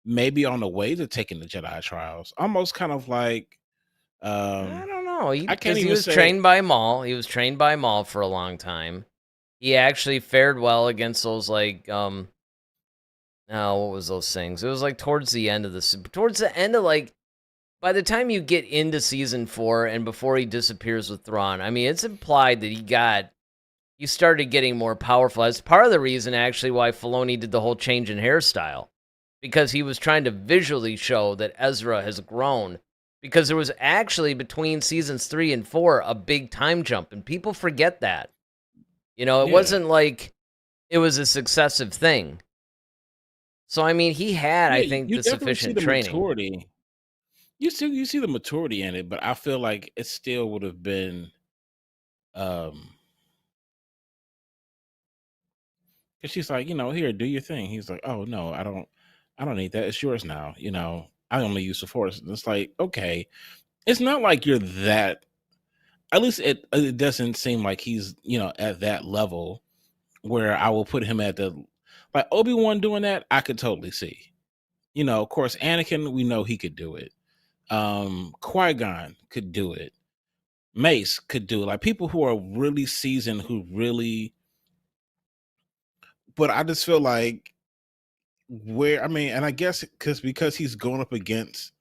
maybe on the way to taking the Jedi trials. Almost kind of like, I don't know. I can't Because he even was say trained by Maul. He was trained by Maul for a long time. He actually fared well against those like what was those things? It was like towards the end of like by the time you get into season 4 and before he disappears with Thrawn, I mean it's implied that he started getting more powerful. That's part of the reason actually why Filoni did the whole change in hairstyle. Because he was trying to visually show that Ezra has grown. Because there was actually between seasons 3 and 4 a big time jump, and people forget that. It wasn't like it was a successive thing. So I mean, he had, I think, you the definitely see sufficient the training. maturity. You see the maturity in it, but I feel like it still would have been, because she's like, here, do your thing. He's like, oh no, I don't need that. It's yours now. I only use the Force. And it's like, okay, it's not like you're that. At least it doesn't seem like he's at that level where I will put him at the, like Obi-Wan doing that. I could totally see. Of course, Anakin, we know he could do it. Qui-Gon could do it. Mace could do it. Like people who are really seasoned, who really. But I just feel like and I guess because he's going up against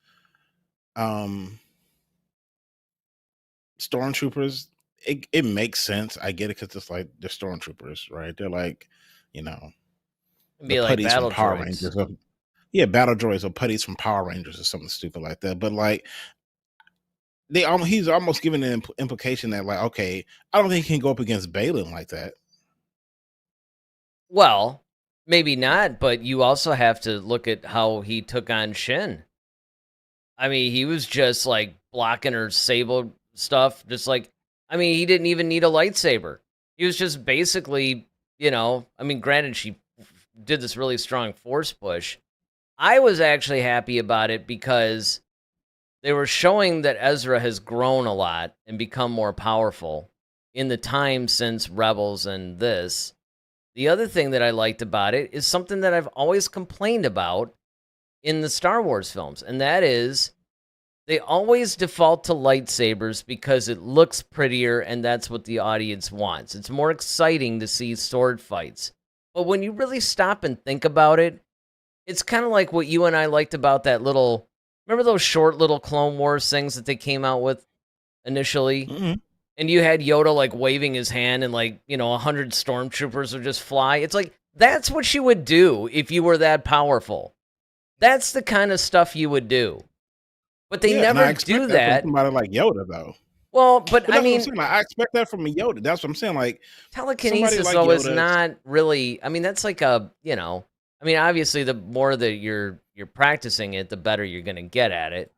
stormtroopers, it makes sense. I get it because it's like they're stormtroopers, right? They're like, It'd the be like putties from battle Power droids. Rangers. Yeah, battle droids or putties from Power Rangers or something stupid like that. But like he's almost giving an implication that like, okay, I don't think he can go up against Balin like that. Well, maybe not, but you also have to look at how he took on Shin. I mean, he was just like blocking her sable stuff, just like, I mean, he didn't even need a lightsaber. He was just basically, I mean, granted, she did this really strong force push. I was actually happy about it because they were showing that Ezra has grown a lot and become more powerful in the time since Rebels and this. The other thing that I liked about it is something that I've always complained about in the Star Wars films, and that is they always default to lightsabers because it looks prettier and that's what the audience wants. It's more exciting to see sword fights. But when you really stop and think about it, it's kind of like what you and I liked about that little, remember those short little Clone Wars things that they came out with initially? Mm-hmm. And you had Yoda like waving his hand and like, 100 stormtroopers would just fly. It's like, that's what you would do if you were that powerful. That's the kind of stuff you would do. But they never do that. From somebody like Yoda, though. Well, but I mean, I expect that from a Yoda. That's what I'm saying. Like telekinesis, though, is not really. I mean, that's like a, I mean, obviously, the more that you're practicing it, the better you're going to get at it.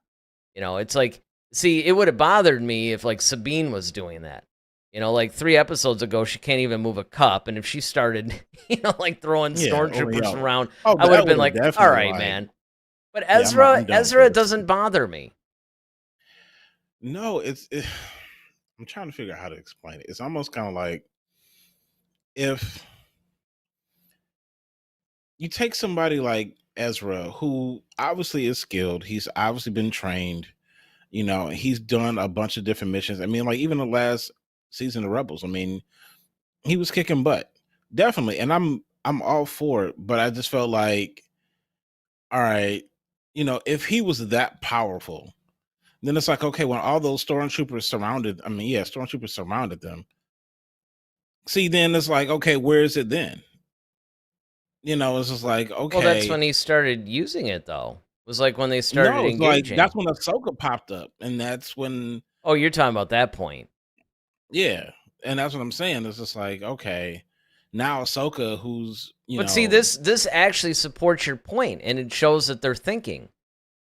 It's like, see, it would have bothered me if like Sabine was doing that. Like 3 episodes ago, she can't even move a cup, and if she started, like throwing stormtroopers around, I would have been like, all right, man. But Ezra doesn't bother me. No, I'm trying to figure out how to explain it. It's almost kind of like if you take somebody like Ezra, who obviously is skilled, he's obviously been trained, he's done a bunch of different missions. I mean, like even the last season of Rebels, I mean, he was kicking butt, definitely, and I'm all for it. But I just felt like, all right, if he was that powerful, then it's like, okay, when all those stormtroopers surrounded them. See, then it's like, okay, where is it then? It's just like, Well, that's when okay. he started using it, though. It was like when they started No, it's like engaging. that's when Ahsoka popped up, and that's when, Oh, you're talking about that point. yeah, and that's what I'm saying. It's just like, okay, now Ahsoka, who's But see, this actually supports your point, and it shows that they're thinking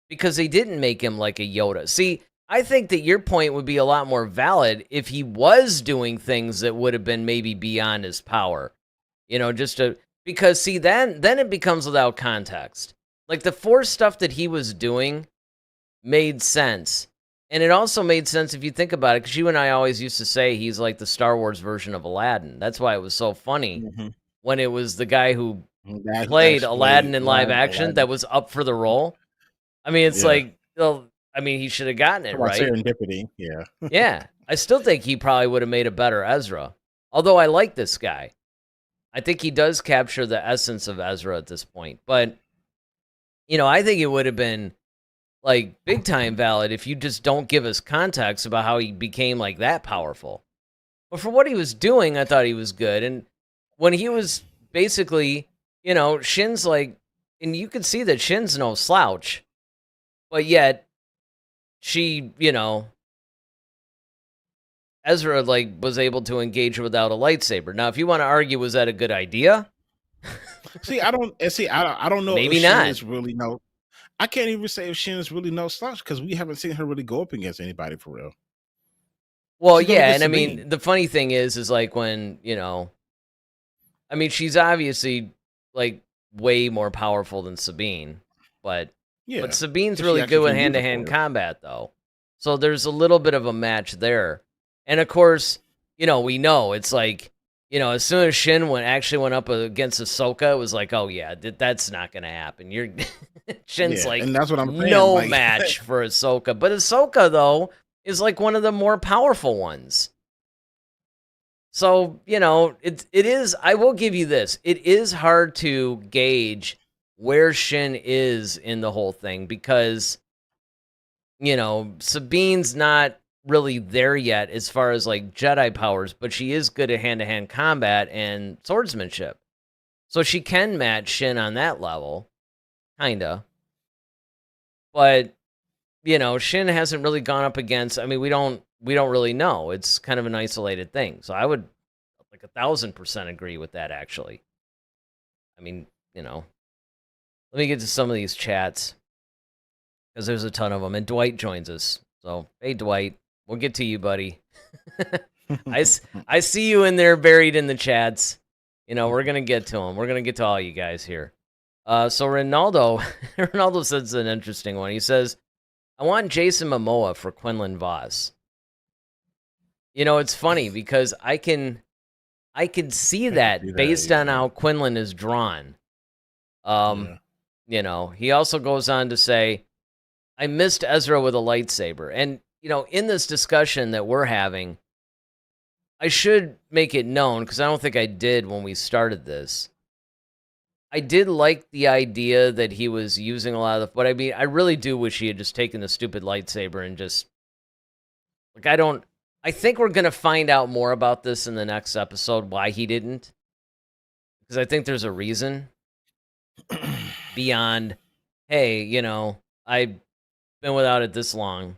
because they didn't make him like a Yoda. See, I think that your point would be a lot more valid if he was doing things that would have been maybe beyond his power. Just to because see then it becomes without context. Like the Force stuff that he was doing made sense. And it also made sense if you think about it, because you and I always used to say he's like the Star Wars version of Aladdin. That's why it was so funny Mhm. when it was the guy who Guy who played actually Aladdin played in live action that Aladdin. was up for the role. I mean, it's Yeah, like, well, I mean, he should have gotten talk it about right. serendipity. Yeah, Yeah. I still think he probably would have made a better Ezra. Although I like this guy. I think he does capture the essence of Ezra at this point. But, I think it would have been like big time valid if you just don't give us context about how he became like that powerful. But for what he was doing, I thought he was good. And when he was basically, Shin's like, and you could see that Shin's no slouch, but yet she, Ezra like was able to engage her without a lightsaber. Now, if you want to argue, was that a good idea? I don't know if Maybe Shin not. is really no. I can't even say if Shin is really no slouch because we haven't seen her really go up against anybody for real. Well, She's going yeah, and against I Sabine. mean, the funny thing is like when, I mean, she's obviously like way more powerful than Sabine, but Yeah, Sabine's because she really actually good with can use the hand-to-hand force. combat though. So there's a little bit of a match there. And of course, we know it's like, as soon as Shin went up against Ahsoka, it was like, oh yeah, that's not gonna happen. You're Shin's Yeah, like and that's what I'm saying. no Like, match for Ahsoka. But Ahsoka though is like one of the more powerful ones. So, it is, I will give you this. It is hard to gauge where Shin is in the whole thing because, Sabine's not really there yet as far as like Jedi powers, but she is good at hand-to-hand combat and swordsmanship. So she can match Shin on that level, kinda. But, Shin hasn't really gone up against, I mean, we don't really know. It's kind of an isolated thing. So I would like 1,000% agree with that, actually. I mean, let me get to some of these chats because there's a ton of them. And Dwight joins us. So, hey, Dwight, we'll get to you, buddy. I see you in there buried in the chats. We're going to get to them. We're going to get to all you guys here. So, Ronaldo says an interesting one. He says, I want Jason Momoa for Quinlan Voss. It's funny because I can see that based on how Quinlan is drawn. yeah. He also goes on to say, I missed Ezra with a lightsaber. And, in this discussion that we're having, I should make it known, because I don't think I did when we started this. I did like the idea that he was using a lot of but I mean, I really do wish he had just taken the stupid lightsaber and just, like, I think we're going to find out more about this in the next episode, why he didn't. Because I think there's a reason beyond, hey, I've been without it this long.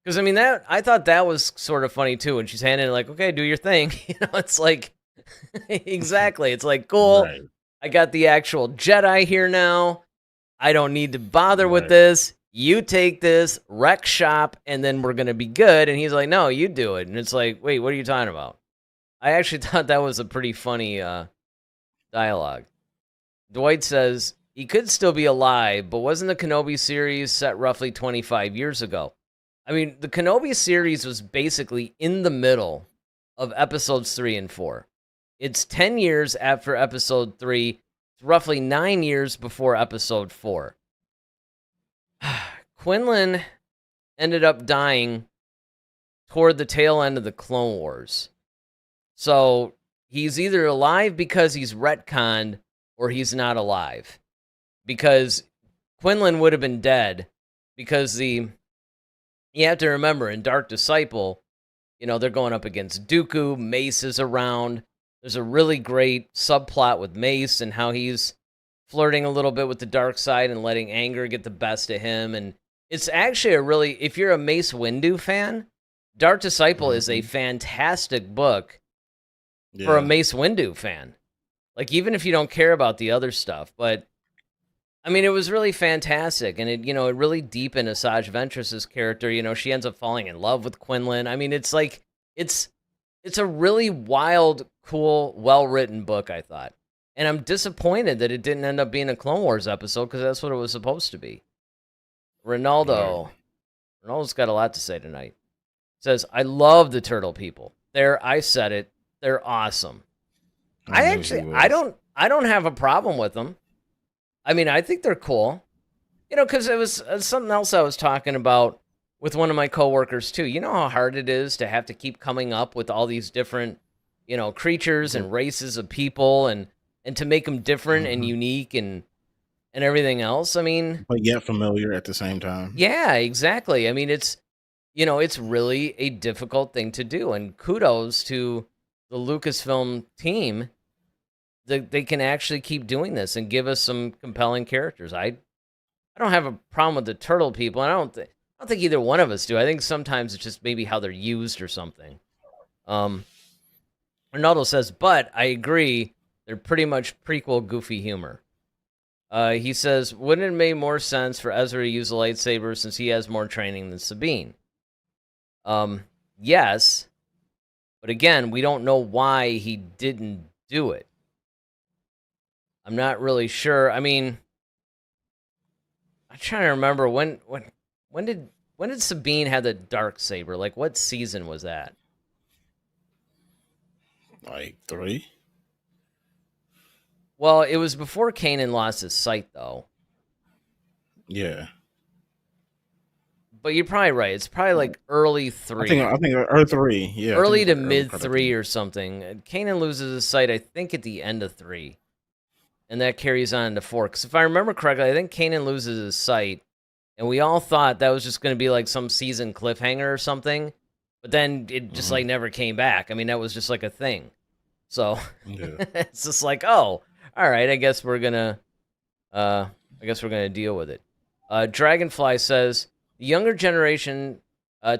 Because I mean, I thought that was sort of funny too. When she's handing it, like, okay, do your thing. It's like, exactly. It's like, cool. Right, I got the actual Jedi here now. I don't need to bother with right. this. You take this, wreck shop, and then we're gonna be good. And he's like, no, you do it. And it's like, wait, what are you talking about? I actually thought that was a pretty funny dialogue. Dwight says he could still be alive, but wasn't the Kenobi series set roughly 25 years ago? I mean, the Kenobi series was basically in the middle of episodes 3 and 4. It's 10 years after episode 3. It's roughly 9 years before episode 4. Quinlan ended up dying toward the tail end of the Clone Wars. So he's either alive because he's retconned or he's not alive. Because Quinlan would have been dead because you have to remember, in Dark Disciple, they're going up against Dooku, Mace is around. There's a really great subplot with Mace and how he's flirting a little bit with the dark side and letting anger get the best of him. And it's actually if you're a Mace Windu fan, Dark Disciple is a fantastic book for a Mace Windu fan. Like, even if you don't care about the other stuff. But, I mean, it was really fantastic. And, it really deepened Asajj Ventress's character. She ends up falling in love with Quinlan. I mean, it's like, it's a really wild, cool, well-written book, I thought. And I'm disappointed that it didn't end up being a Clone Wars episode, because that's what it was supposed to be. Ronaldo's got a lot to say tonight. Says, I love the turtle people. I said it. They're awesome. I don't have a problem with them. I mean, I think they're cool. Because it was something else I was talking about with one of my coworkers too. You know how hard it is to have to keep coming up with all these different, creatures and races of people, and to make them different and unique and everything else. I mean, but yet familiar at the same time. Yeah, exactly. I mean, it's really a difficult thing to do, and kudos to the Lucasfilm team that they can actually keep doing this and give us some compelling characters. I don't have a problem with the turtle people, and I don't think either one of us do. I think sometimes it's just maybe how they're used or something. Ronaldo says, but I agree, they're pretty much prequel goofy humor. He says, wouldn't it make more sense for Ezra to use a lightsaber since he has more training than Sabine? Yes, but again, we don't know why he didn't do it. I'm not really sure. I mean, I'm trying to remember when did Sabine have the dark saber? Like, what season was that? Like 3. Well, it was before Kanan lost his sight, though. Yeah. But you're probably right. It's probably like early 3. I think early 3. Yeah. Early to mid 3 or something. Kanan loses his sight, I think, at the end of 3. And that carries on into 4. Because if I remember correctly, I think Kanan loses his sight. And we all thought that was just going to be like some season cliffhanger or something. But then it just like never came back. I mean, that was just like a thing. So it's just like, oh, all right, I guess we're gonna deal with it. Dragonfly says the younger generation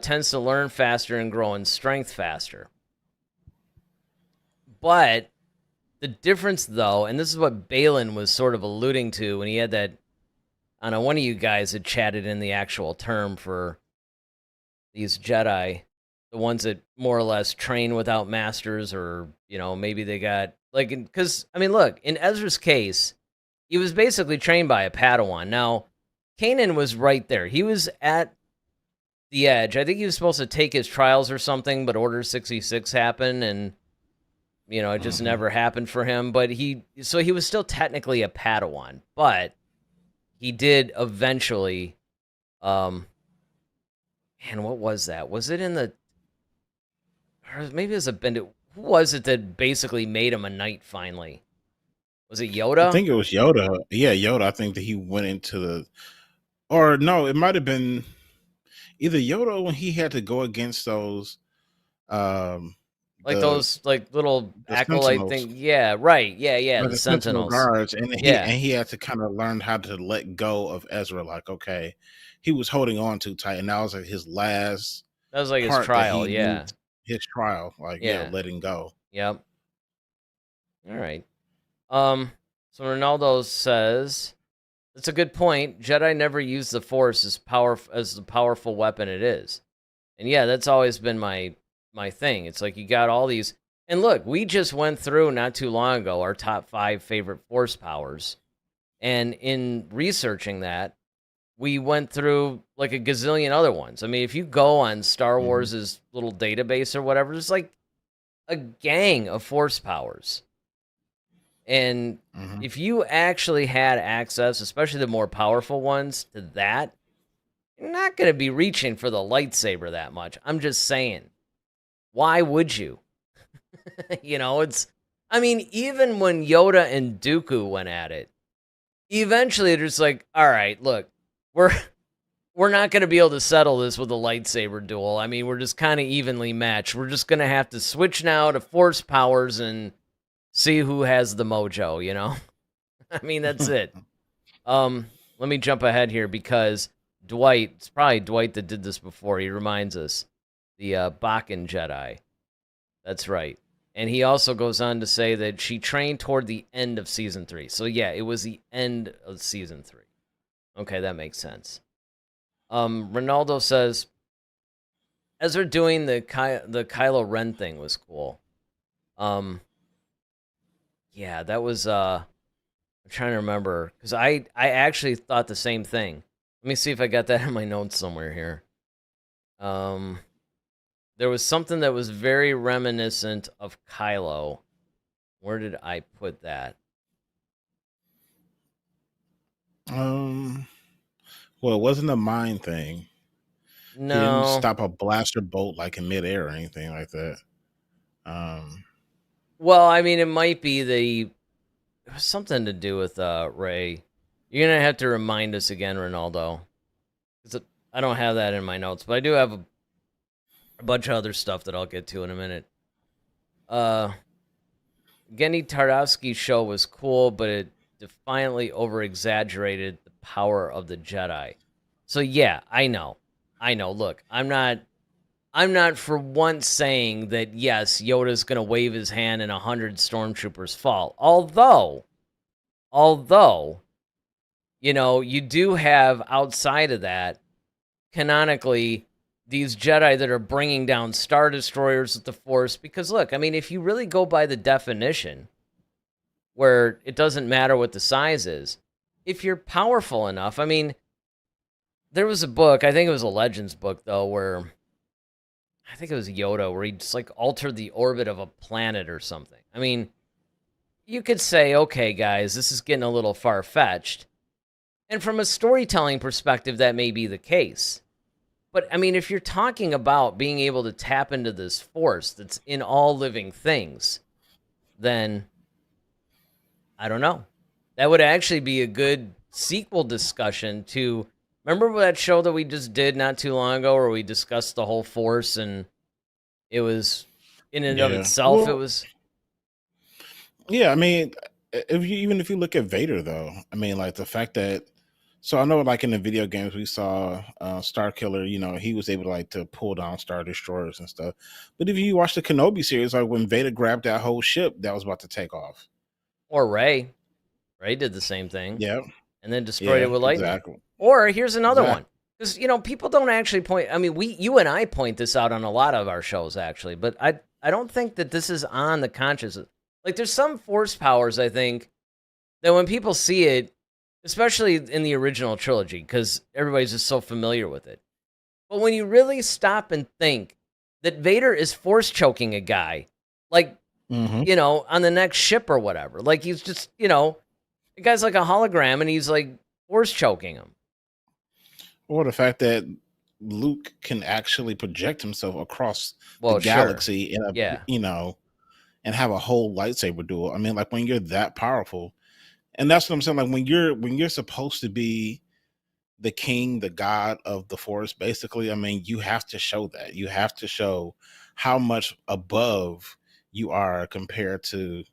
tends to learn faster and grow in strength faster. But the difference, though, and this is what Balin was sort of alluding to when he had that, I don't know, one of you guys had chatted in the actual term for these Jedi, the ones that more or less train without masters, or, maybe they got, like, because, I mean, look, in Ezra's case, he was basically trained by a Padawan. Now, Kanan was right there. He was at the edge. I think he was supposed to take his trials or something, but Order 66 happened, and, it just never happened for him. But he was still technically a Padawan, but he did eventually, man, what was that? Was it in the, or maybe it was a Bendit? Who was it that basically made him a knight finally? Was it Yoda? I think it was Yoda. Yeah, Yoda. I think that he went into or no, it might have been either Yoda when he had to go against those, those like little acolyte thing. Yeah, right. Yeah. The Sentinels guards, and he had to kind of learn how to let go of Ezra. Like, okay, he was holding on too tight, and that was like his last. That was like his trial. Yeah. His trial, letting go. Yep. All right. So Ronaldo says, that's a good point. Jedi never used the Force as the powerful weapon it is. And yeah, that's always been my thing. It's like you got all these, and look, we just went through not too long ago our top 5 favorite Force powers. And in researching that, we went through like a gazillion other ones. I mean, if you go on Star Wars' little database or whatever, there's like a gang of Force powers. And if you actually had access, especially the more powerful ones, to that, you're not going to be reaching for the lightsaber that much. I'm just saying. Why would you? I mean, even when Yoda and Dooku went at it, eventually they're just like, all right, look, we're not going to be able to settle this with a lightsaber duel. I mean, we're just kind of evenly matched. We're just going to have to switch now to Force powers and see who has the mojo, you know? I mean, that's it. Let me jump ahead here because Dwight, it's probably Dwight that did this before. He reminds us the Bakken Jedi. That's right. And he also goes on to say that she trained toward the end of season 3. So yeah, it was the end of season 3. Okay, that makes sense. Ronaldo says Ezra doing the Kylo Ren thing was cool. Yeah, that was I'm trying to remember because I actually thought the same thing. Let me see if I got that in my notes somewhere here. There was something that was very reminiscent of Kylo. Where did I put that? Well, it wasn't a mind thing. He didn't No. stop a blaster bolt like in midair or anything like that. Well, I mean, it might be it was something to do with Ray. You're gonna have to remind us again, Ronaldo. I don't have that in my notes, but I do have a bunch of other stuff that I'll get to in a minute. Genny Tartakovsky's show was cool, but it defiantly over-exaggerated the power of the Jedi. So yeah, I know. Look, I'm not for once saying that yes, Yoda's gonna wave his hand and 100 stormtroopers fall. Although, you know, you do have outside of that, canonically, these Jedi that are bringing down Star Destroyers with the Force. Because look, I mean, if you really go by the definition, where it doesn't matter what the size is, if you're powerful enough, I mean, there was a book, I think it was a Legends book, though, where I think it was Yoda, where he just like altered the orbit of a planet or something. I mean, you could say, okay, guys, this is getting a little far-fetched. And from a storytelling perspective, that may be the case. But, I mean, if you're talking about being able to tap into this force that's in all living things, then, I don't know. That would actually be a good sequel discussion to... Remember that show that we just did not too long ago where we discussed the whole force and it was, in and of itself, it was... Yeah, I mean, even if you look at Vader, though, I mean, like the fact that... So I know, like in the video games, we saw Star Killer. You know, he was able to to pull down Star Destroyers and stuff. But if you watch the Kenobi series, like when Vader grabbed that whole ship that was about to take off, or Rey did the same thing. Yeah, and then destroyed it with lightning. Exactly. Or here's another one, because you know people don't actually point. I mean, you and I point this out on a lot of our shows actually, but I don't think that this is on the conscious. Like there's some force powers I think that when people see it. Especially in the original trilogy, because everybody's just so familiar with it. But when you really stop and think that Vader is force choking a guy, like, you know, on the next ship or whatever. Like, he's just, you know, the guy's like a hologram and he's like force choking him. Or the fact that Luke can actually project himself across the galaxy in a, you know, and have a whole lightsaber duel. I mean, like when you're that powerful. And that's what I'm saying. Like when you're supposed to be the king, the god of the force, basically, I mean, you have to show that. You have to show how much above you are compared to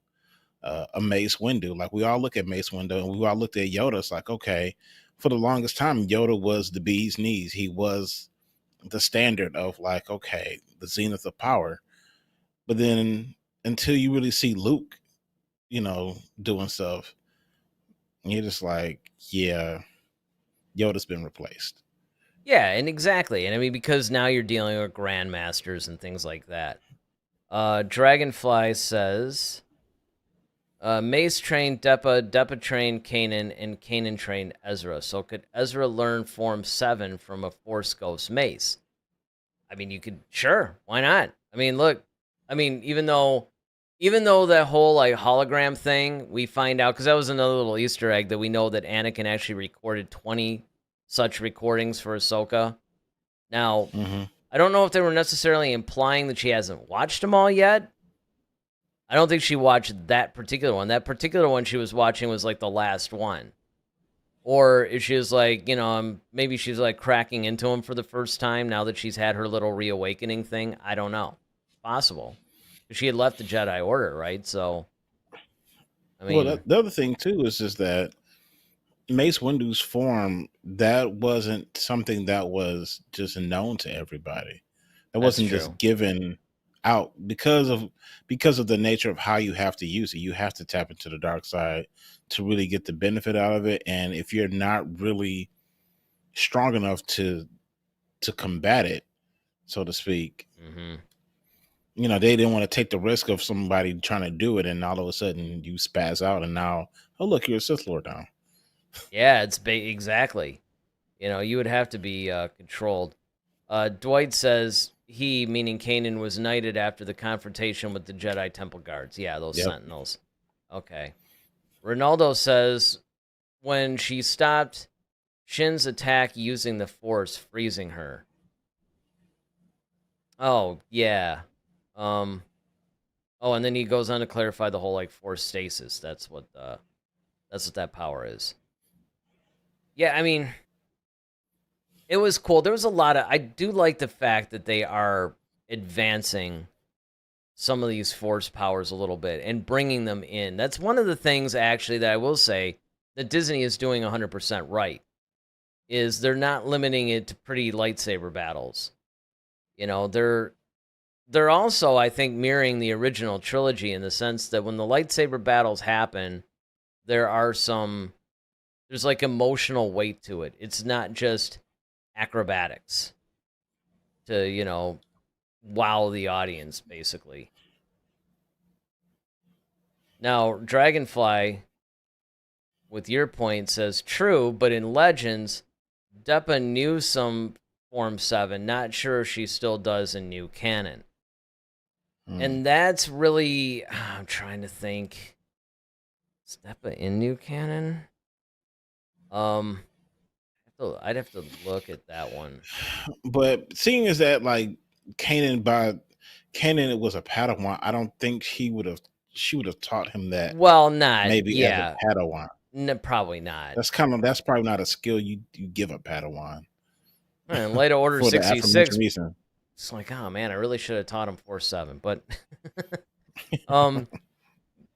a Mace Windu. Like we all look at Mace Windu and we all looked at Yoda. It's like, okay, for the longest time, Yoda was the bee's knees. He was the standard of like, okay, the zenith of power. But then until you really see Luke, you know, doing stuff, you're just like, yeah, Yoda's been replaced. Yeah, and exactly. And I mean, because now you're dealing with grandmasters and things like that. Dragonfly says, Mace trained Depa, Depa trained Kanan, and Kanan trained Ezra. So could Ezra learn Form 7 from a Force Ghost Mace? I mean, you could, sure, why not? I mean, look, I mean, even though that whole like hologram thing, we find out, because that was another little Easter egg, that we know that Anakin actually recorded 20 such recordings for Ahsoka. Now, I don't know if they were necessarily implying that she hasn't watched them all yet. I don't think she watched that particular one. That particular one she was watching was like the last one. Or if she was like, you know, maybe she's like cracking into him for the first time now that she's had her little reawakening thing. I don't know. Possible. She had left the Jedi Order, right? So, I Well, mean, the other thing too is just that Mace Windu's form, that wasn't something that was just known to everybody. That that's wasn't just true. given out because of the nature of how you have to use it. You have to tap into the dark side to really get the benefit out of it. And if you're not really strong enough to combat it, so to speak, Hmm. they didn't want to take the risk of somebody trying to do it, and all of a sudden you spaz out, and now, oh look, you're a Sith Lord now. Yeah, exactly. You would have to be controlled. Dwight says he, meaning Kanan, was knighted after the confrontation with the Jedi Temple Guards. Yeah, those Yep. Sentinels. Okay. Ronaldo says when she stopped Shin's attack using the Force, freezing her. Oh, yeah. Um. Oh, and then he goes on to clarify the whole like Force stasis. That's what that power is. Yeah, I mean, it was cool. There was a lot of. I do like the fact that they are advancing some of these Force powers a little bit and bringing them in. That's one of the things, actually, that I will say that Disney is doing 100% right. Is they're not limiting it to pretty lightsaber battles. They're also, I think, mirroring the original trilogy in the sense that when the lightsaber battles happen, there's like emotional weight to it. It's not just acrobatics to, wow the audience, basically. Now, Dragonfly, with your point, says true, but in Legends, Deppa knew some Form 7, not sure if she still does in new canon. And that's really, I'm trying to think. Is Deppa in new canon? I'd have to look at that one. But seeing as that like Kanan it was a Padawan, I don't think she would have taught him that Well, not, maybe as a yeah. Padawan. No, probably not. That's probably not a skill you give a Padawan. And Light of Order For the 66, aforementioned reason. it's like, oh man, I really should have taught him 4-7. But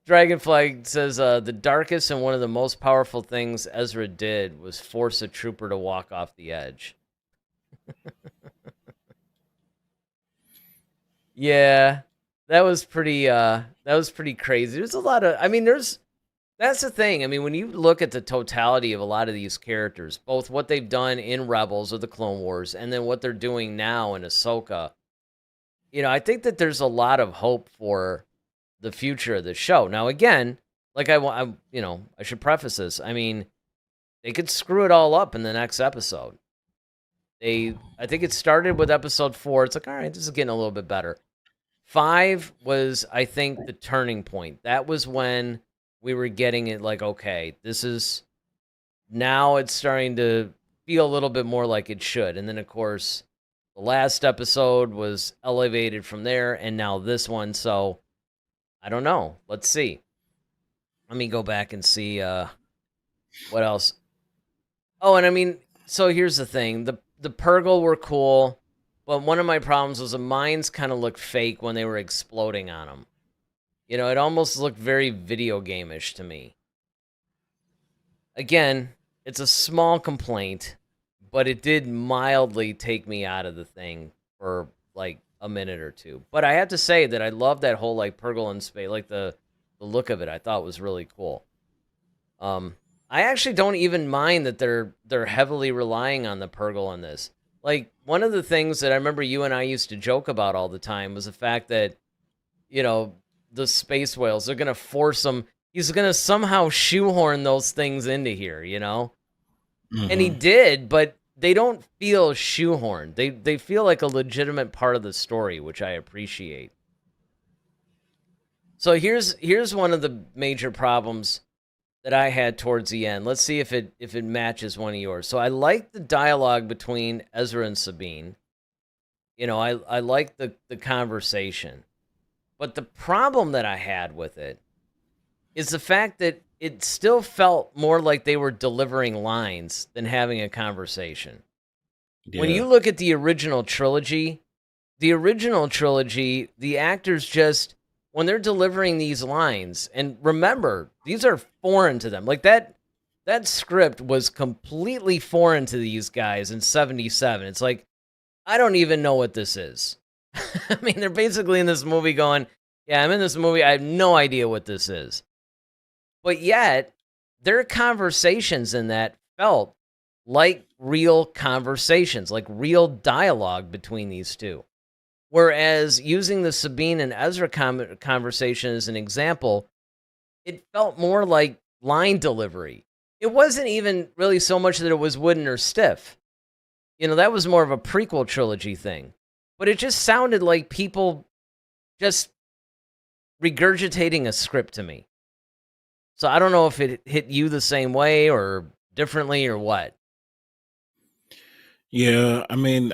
Dragonfly says the darkest and one of the most powerful things Ezra did was force a trooper to walk off the edge. Yeah, that was pretty crazy. There's a lot of, I mean, that's the thing. I mean, when you look at the totality of a lot of these characters, both what they've done in Rebels or the Clone Wars, and then what they're doing now in Ahsoka, I think that there's a lot of hope for the future of the show. Now, again, like I should preface this. I mean, they could screw it all up in the next episode. I think it started with episode 4. It's like, all right, this is getting a little bit better. 5 was, I think, the turning point. That was when we were getting it like, okay, now it's starting to feel a little bit more like it should. And then, of course, the last episode was elevated from there, and now this one. So, I don't know. Let's see. Let me go back and see what else. Oh, and I mean, so here's the thing. The Purgle were cool, but one of my problems was the mines kind of looked fake when they were exploding on them. It almost looked very video game-ish to me. Again, it's a small complaint, but it did mildly take me out of the thing for like a minute or two. But I have to say that I love that whole like Purgle in space, like the look of it. I thought was really cool. I actually don't even mind that they're heavily relying on the Purgle in this. Like, one of the things that I remember you and I used to joke about all the time was the fact that, the space whales, they're going to force them. He's going to somehow shoehorn those things into here, Mm-hmm. And he did, but they don't feel shoehorned. They feel like a legitimate part of the story, which I appreciate. So here's one of the major problems that I had towards the end. Let's see if it matches one of yours. So I like the dialogue between Ezra and Sabine. I like the conversation. But the problem that I had with it is the fact that it still felt more like they were delivering lines than having a conversation. Yeah. When you look at the original trilogy, the actors just when they're delivering these lines, and remember, these are foreign to them. Like that script was completely foreign to these guys in 77. It's like, I don't even know what this is. I mean, they're basically in this movie going, yeah, I'm in this movie. I have no idea what this is. But yet, their conversations in that felt like real conversations, like real dialogue between these two. Whereas using the Sabine and Ezra conversation as an example, it felt more like line delivery. It wasn't even really so much that it was wooden or stiff. That was more of a prequel trilogy thing. But it just sounded like people just regurgitating a script to me. So I don't know if it hit you the same way or differently or what. Yeah, I mean,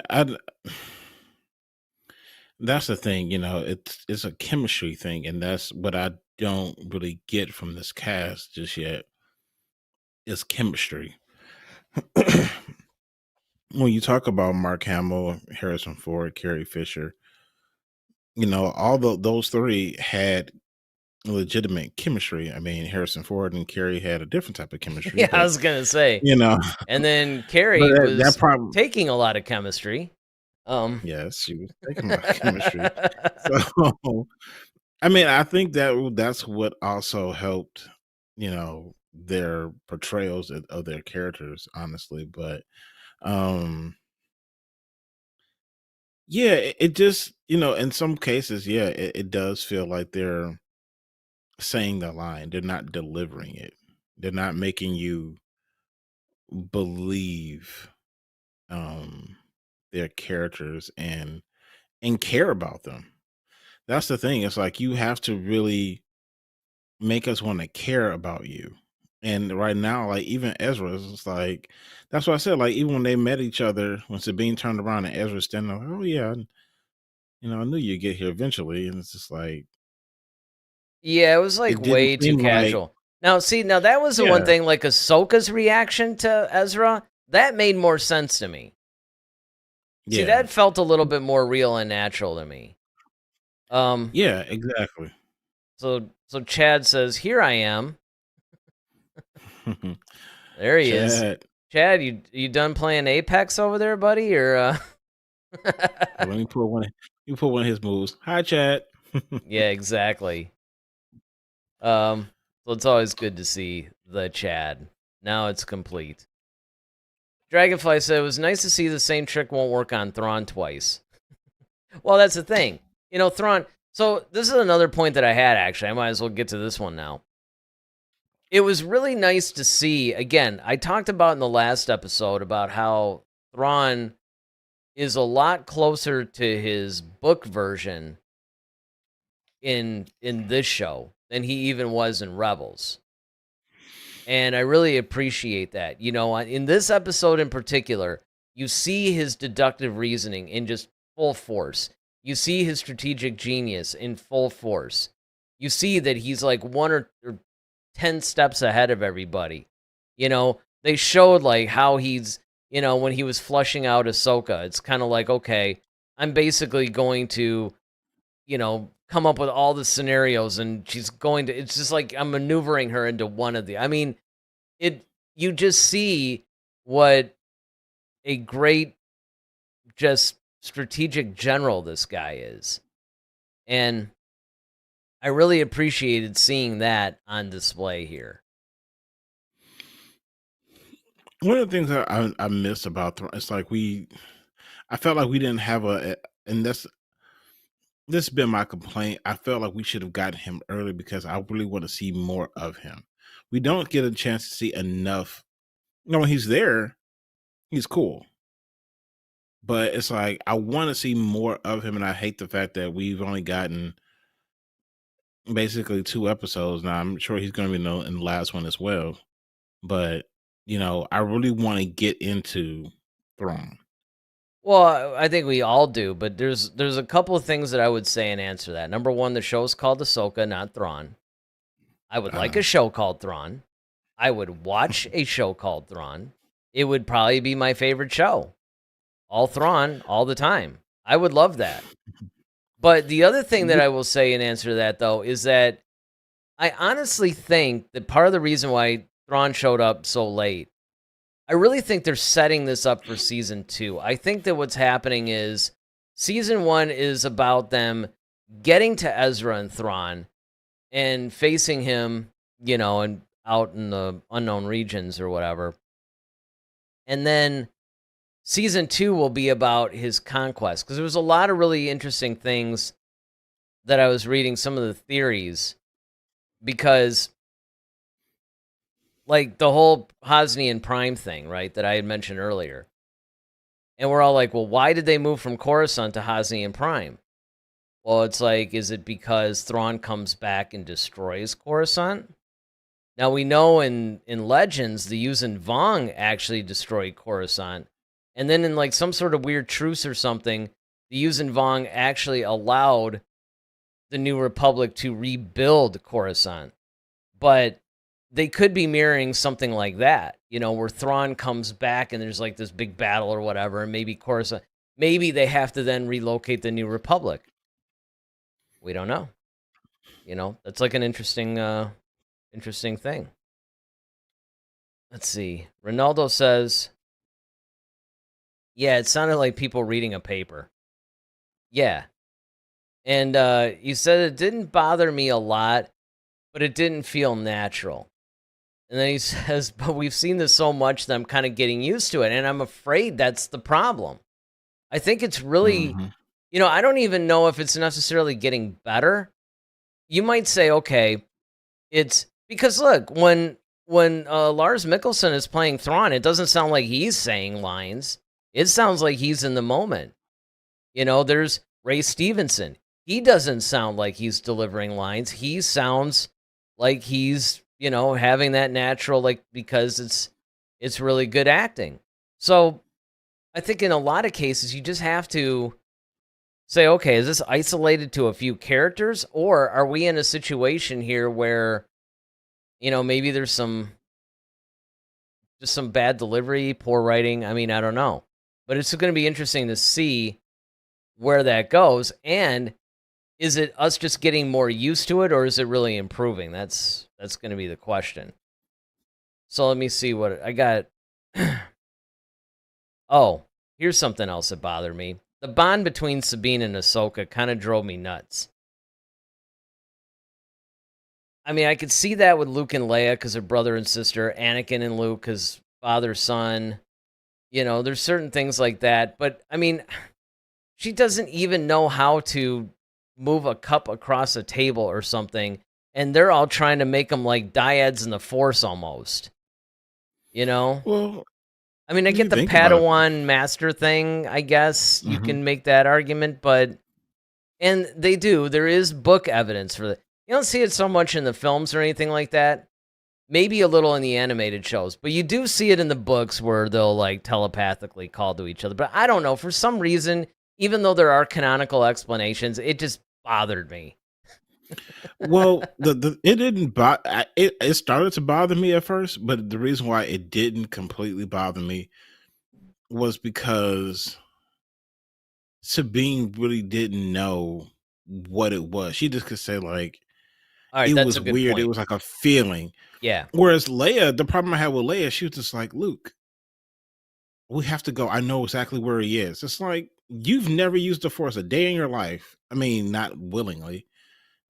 that's the thing, it's a chemistry thing, and that's what I don't really get from this cast just yet. Is chemistry. When you talk about Mark Hamill, Harrison Ford, Carrie Fisher, all those three had legitimate chemistry. I mean, Harrison Ford and Carrie had a different type of chemistry. Yeah, I was gonna say. And then Carrie was taking a lot of chemistry. Yes, she was taking a lot of chemistry. So, I mean, I think that's what also helped, their portrayals of their characters, honestly. But, yeah, it just, in some cases, yeah, it does feel like they're saying the line. They're not delivering it. They're not making you believe their characters and care about them. That's the thing. It's like you have to really make us want to care about you. And right now, like even Ezra is like, that's what I said. Like even when they met each other, when Sabine turned around and Ezra standing there, like, oh yeah, I knew you'd get here eventually. And it's just like, yeah, it was like it didn't way too seem like, casual. Now that was the one yeah, thing, like Ahsoka's reaction to Ezra, that made more sense to me. See, yeah, that felt a little bit more real and natural to me. yeah, exactly. So Chad says, "Here I am." There he is. Chad, you done playing Apex over there, buddy? Or let me put one. You put one of his moves. Hi, Chad. Yeah, exactly. So it's always good to see the Chad. Now it's complete. Dragonfly said it was nice to see the same trick won't work on Thrawn twice. Well, that's the thing. Thrawn. So this is another point that I had, actually. I might as well get to this one now. It was really nice to see, again, I talked about in the last episode about how Thrawn is a lot closer to his book version in this show than he even was in Rebels. And I really appreciate that. In this episode in particular, you see his deductive reasoning in just full force. You see his strategic genius in full force. You see that he's like 1 or 10 steps ahead of everybody. They showed like how he's, when he was flushing out Ahsoka, it's kind of like, okay, I'm basically going to, come up with all the scenarios and it's just like I'm maneuvering her into one of the, I mean, you just see what a great, just strategic general this guy is. And I really appreciated seeing that on display here. One of the things that I miss about Thrawn, it's like I felt like we didn't have and this has been my complaint. I felt like we should have gotten him early because I really want to see more of him. We don't get a chance to see enough. When he's there, he's cool. But it's like I want to see more of him, and I hate the fact that we've only gotten basically 2 episodes. Now I'm sure he's going to be in the last one as well. But I really want to get into Thrawn. Well, I think we all do, but there's a couple of things that I would say and answer that. Number one, the show's called Ahsoka, not Thrawn. I would like a show called Thrawn. I would watch a show called Thrawn. It would probably be my favorite show. All Thrawn, all the time. I would love that. But the other thing that I will say in answer to that, though, is that I honestly think that part of the reason why Thrawn showed up so late, I really think they're setting this up for season 2. I think that what's happening is season 1 is about them getting to Ezra and Thrawn and facing him, and out in the unknown regions or whatever. And then season 2 will be about his conquest, because there was a lot of really interesting things that I was reading, some of the theories, because like the whole Hosnian Prime thing, right, that I had mentioned earlier. And we're all like, well, why did they move from Coruscant to Hosnian Prime? Well, it's like, is it because Thrawn comes back and destroys Coruscant? Now, we know in Legends, the Yuuzhan Vong actually destroyed Coruscant. And then in like some sort of weird truce or something, the Yuuzhan Vong actually allowed the New Republic to rebuild Coruscant. But they could be mirroring something like that, where Thrawn comes back and there's like this big battle or whatever, and maybe Coruscant, maybe they have to then relocate the New Republic. We don't know. That's like an interesting thing. Let's see. Ronaldo says, yeah, it sounded like people reading a paper. Yeah. And you said it didn't bother me a lot, but it didn't feel natural. And then he says, but we've seen this so much that I'm kind of getting used to it. And I'm afraid that's the problem. I think it's really, I don't even know if it's necessarily getting better. You might say, okay, it's because look, when Lars Mikkelsen is playing Thrawn, it doesn't sound like he's saying lines. It sounds like he's in the moment. There's Ray Stevenson. He doesn't sound like he's delivering lines. He sounds like he's, having that natural, like, because it's really good acting. So I think in a lot of cases, you just have to say, okay, is this isolated to a few characters, or are we in a situation here where, maybe there's some bad delivery, poor writing? I mean, I don't know. But it's going to be interesting to see where that goes. And is it us just getting more used to it, or is it really improving? That's going to be the question. So let me see what I got. Oh, here's something else that bothered me. The bond between Sabine and Ahsoka kind of drove me nuts. I mean, I could see that with Luke and Leia because they're brother and sister. Anakin and Luke because father, son. There's certain things like that. But, I mean, she doesn't even know how to move a cup across a table or something. And they're all trying to make them like dyads in the Force almost. Well, I mean, I get the Padawan master thing, I guess. You can make that argument, and they do. There is book evidence for that. You don't see it so much in the films or anything like that. Maybe a little in the animated shows, but you do see it in the books where they'll like telepathically call to each other. But I don't know, for some reason, even though there are canonical explanations, it just bothered me. Well, it didn't it started to bother me at first, but the reason why it didn't completely bother me was because Sabine really didn't know what it was. She just could say like, all right, it that's was a good weird. point. It was like a feeling. Yeah. Whereas Leia, the problem I had with Leia, she was just like, Luke, we have to go. I know exactly where he is. It's like, you've never used the Force a day in your life. I mean, not willingly.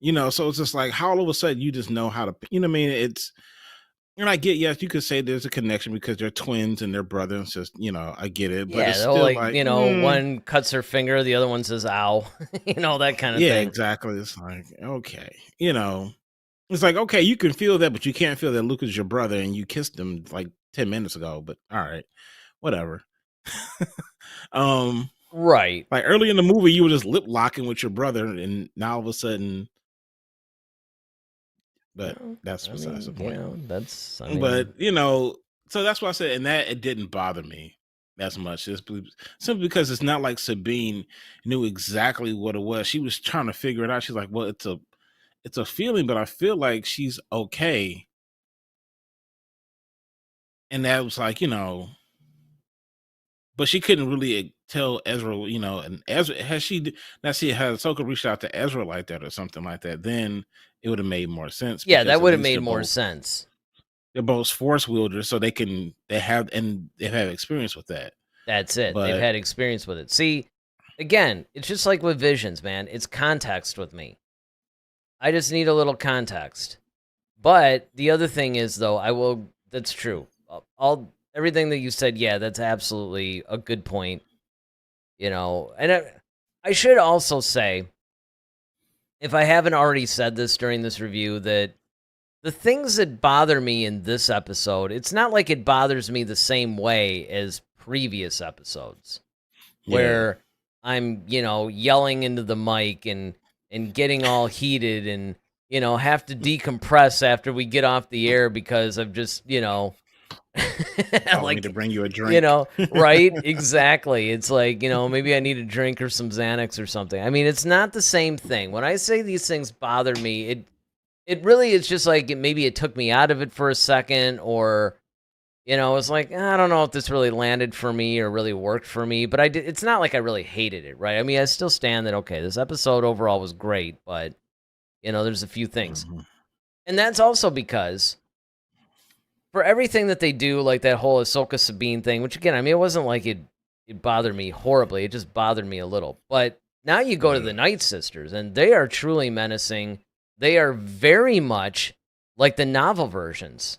So it's just like, how all of a sudden you just know how to, what I mean? And I get, yes, you could say there's a connection because they're twins and they're brothers. Just, I get it. But Yeah, it's still like, one cuts her finger, the other one says, ow, that kind of thing. Yeah, exactly. It's like, okay, it's like, okay, you can feel that, but you can't feel that Luke is your brother and you kissed him like 10 minutes ago, but all right, whatever. Right. Like early in the movie, you were just lip locking with your brother, and now all of a sudden, but that's besides the point. But so that's why I said, and that it didn't bother me as much, simply because it's not like Sabine knew exactly what it was. She was trying to figure it out. She's like, well, it's a feeling, but I feel like she's okay. And that was like, but she couldn't really tell Ezra, and Ezra has she now see has Ahsoka reached out to Ezra like that or something like that, then it would have made more sense Yeah, because that at would have least made more sense. they're both force wielders, so they have experience with that. That's it. They've But had experience with it. See, again, it's just like with Visions, man. It's context with me. I just need a little context. But the other thing is, though, that's true. Everything that you said, yeah, that's absolutely a good point. And I should also say, if I haven't already said this during this review, that the things that bother me in this episode, it's not like it bothers me the same way as previous episodes where I'm, yelling into the mic and getting all heated and, have to decompress after we get off the air because I've just, I need to bring you a drink. Right? Exactly. It's like, maybe I need a drink or some Xanax or something. I mean, it's not the same thing. When I say these things bother me, it really is just like maybe it took me out of it for a second, or it's like I don't know if this really landed for me or really worked for me. But it's not like I really hated it, right? I mean, I still stand that okay, this episode overall was great, but there's a few things, and that's also because for everything that they do, like that whole Ahsoka Sabine thing, which again, I mean, it wasn't like it bothered me horribly. It just bothered me a little. But now you go to the Night Sisters, and they are truly menacing. They are very much like the novel versions.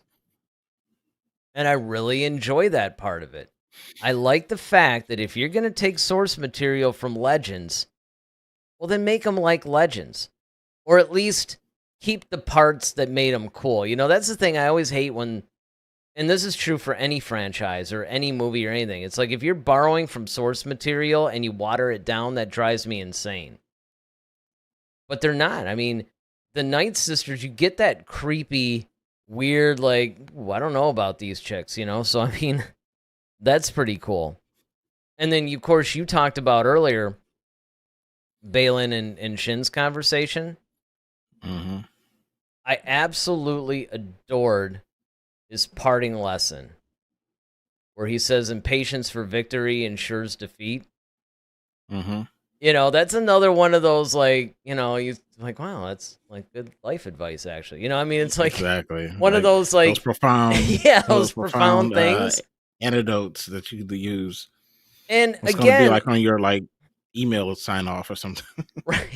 And I really enjoy that part of it. I like the fact that if you're going to take source material from Legends, well, then make them like Legends. Or at least keep the parts that made them cool. That's the thing I always hate when, and this is true for any franchise or any movie or anything. It's like if you're borrowing from source material and you water it down, that drives me insane. But they're not. I mean, the Night Sisters, you get that creepy, weird, like, I don't know about these chicks, So, I mean, that's pretty cool. And then, of course, you talked about earlier Baylan and Shin's conversation. Mm-hmm. I absolutely adored his parting lesson where he says, impatience for victory ensures defeat. Mm-hmm. That's another one of those, like, you like, wow, that's like good life advice, actually. I mean, it's like exactly one of those, like, those profound, those profound things, antidotes that you could use. And it's again, going to be like on your email sign off or something, right?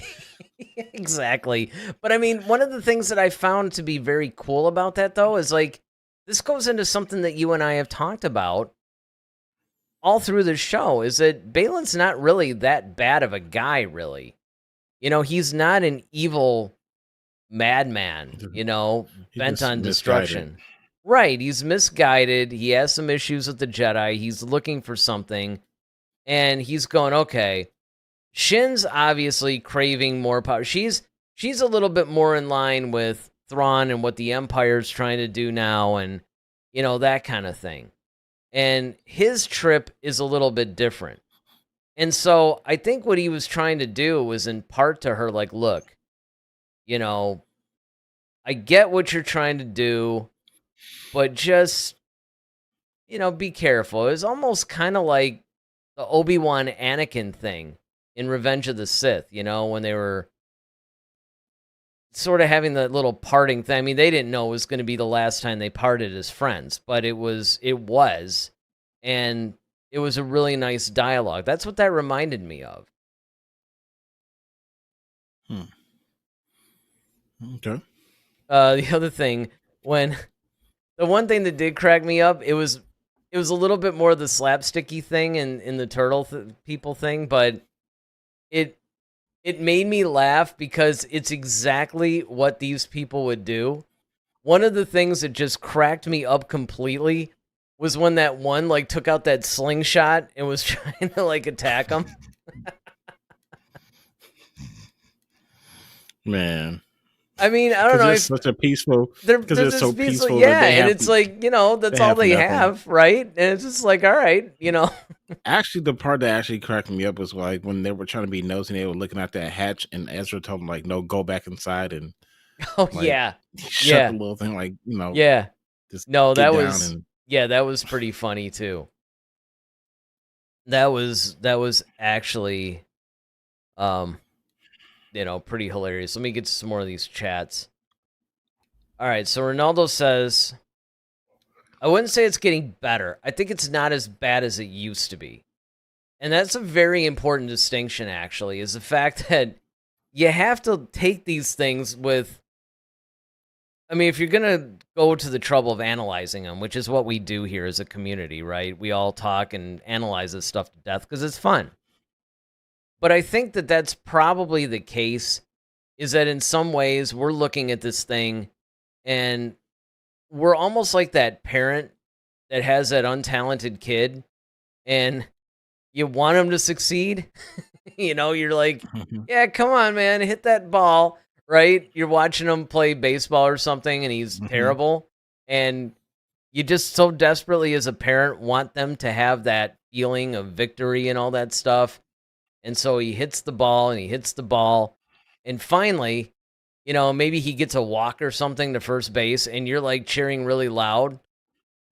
Exactly. But I mean, one of the things that I found to be very cool about that, though, is like this goes into something that you and I have talked about all through the show, is that Baylan's not really that bad of a guy, really. He's not an evil madman, bent on destruction. Right, he's misguided. He has some issues with the Jedi. He's looking for something, and he's going, okay, Shin's obviously craving more power. She's a little bit more in line with Thrawn and what the Empire's trying to do now, and, that kind of thing. And his trip is a little bit different. And so I think what he was trying to do was impart to her, like, look, I get what you're trying to do, but just, be careful. It was almost kind of like the Obi-Wan Anakin thing in Revenge of the Sith, when they were sort of having that little parting thing. I mean, they didn't know it was going to be the last time they parted as friends, but it was, and it was a really nice dialogue. That's what that reminded me of. Okay. The other thing, the one thing that did crack me up, it was a little bit more the slapsticky thing in the turtle people thing, but it made me laugh because it's exactly what these people would do. One of the things that just cracked me up completely was when that one took out that slingshot and was trying to attack him. Man. I mean, I don't know. It's such a peaceful. Because it's so peaceful. Yeah, and it's like, that's all they have, right? And it's just like, all right, Actually, the part that actually cracked me up was like when they were trying to be nosy, they were looking at that hatch, and Ezra told them no, go back inside, and shut the little thing, yeah. Just no, that was that was pretty funny too. That was actually pretty hilarious. Let me get to some more of these chats. All right, so Ronaldo says, I wouldn't say it's getting better. I think it's not as bad as it used to be. And that's a very important distinction, actually, is the fact that you have to take these things with. I mean, if you're going to go to the trouble of analyzing them, which is what we do here as a community, right? We all talk and analyze this stuff to death because it's fun. But I think that that's probably the case, is that in some ways we're looking at this thing and we're almost like that parent that has that untalented kid and you want him to succeed. You're like, yeah, come on, man, hit that ball, right? You're watching him play baseball or something and he's terrible. And you just so desperately as a parent want them to have that feeling of victory and all that stuff. And so he hits the ball and he hits the ball. And finally, maybe he gets a walk or something to first base and you're like cheering really loud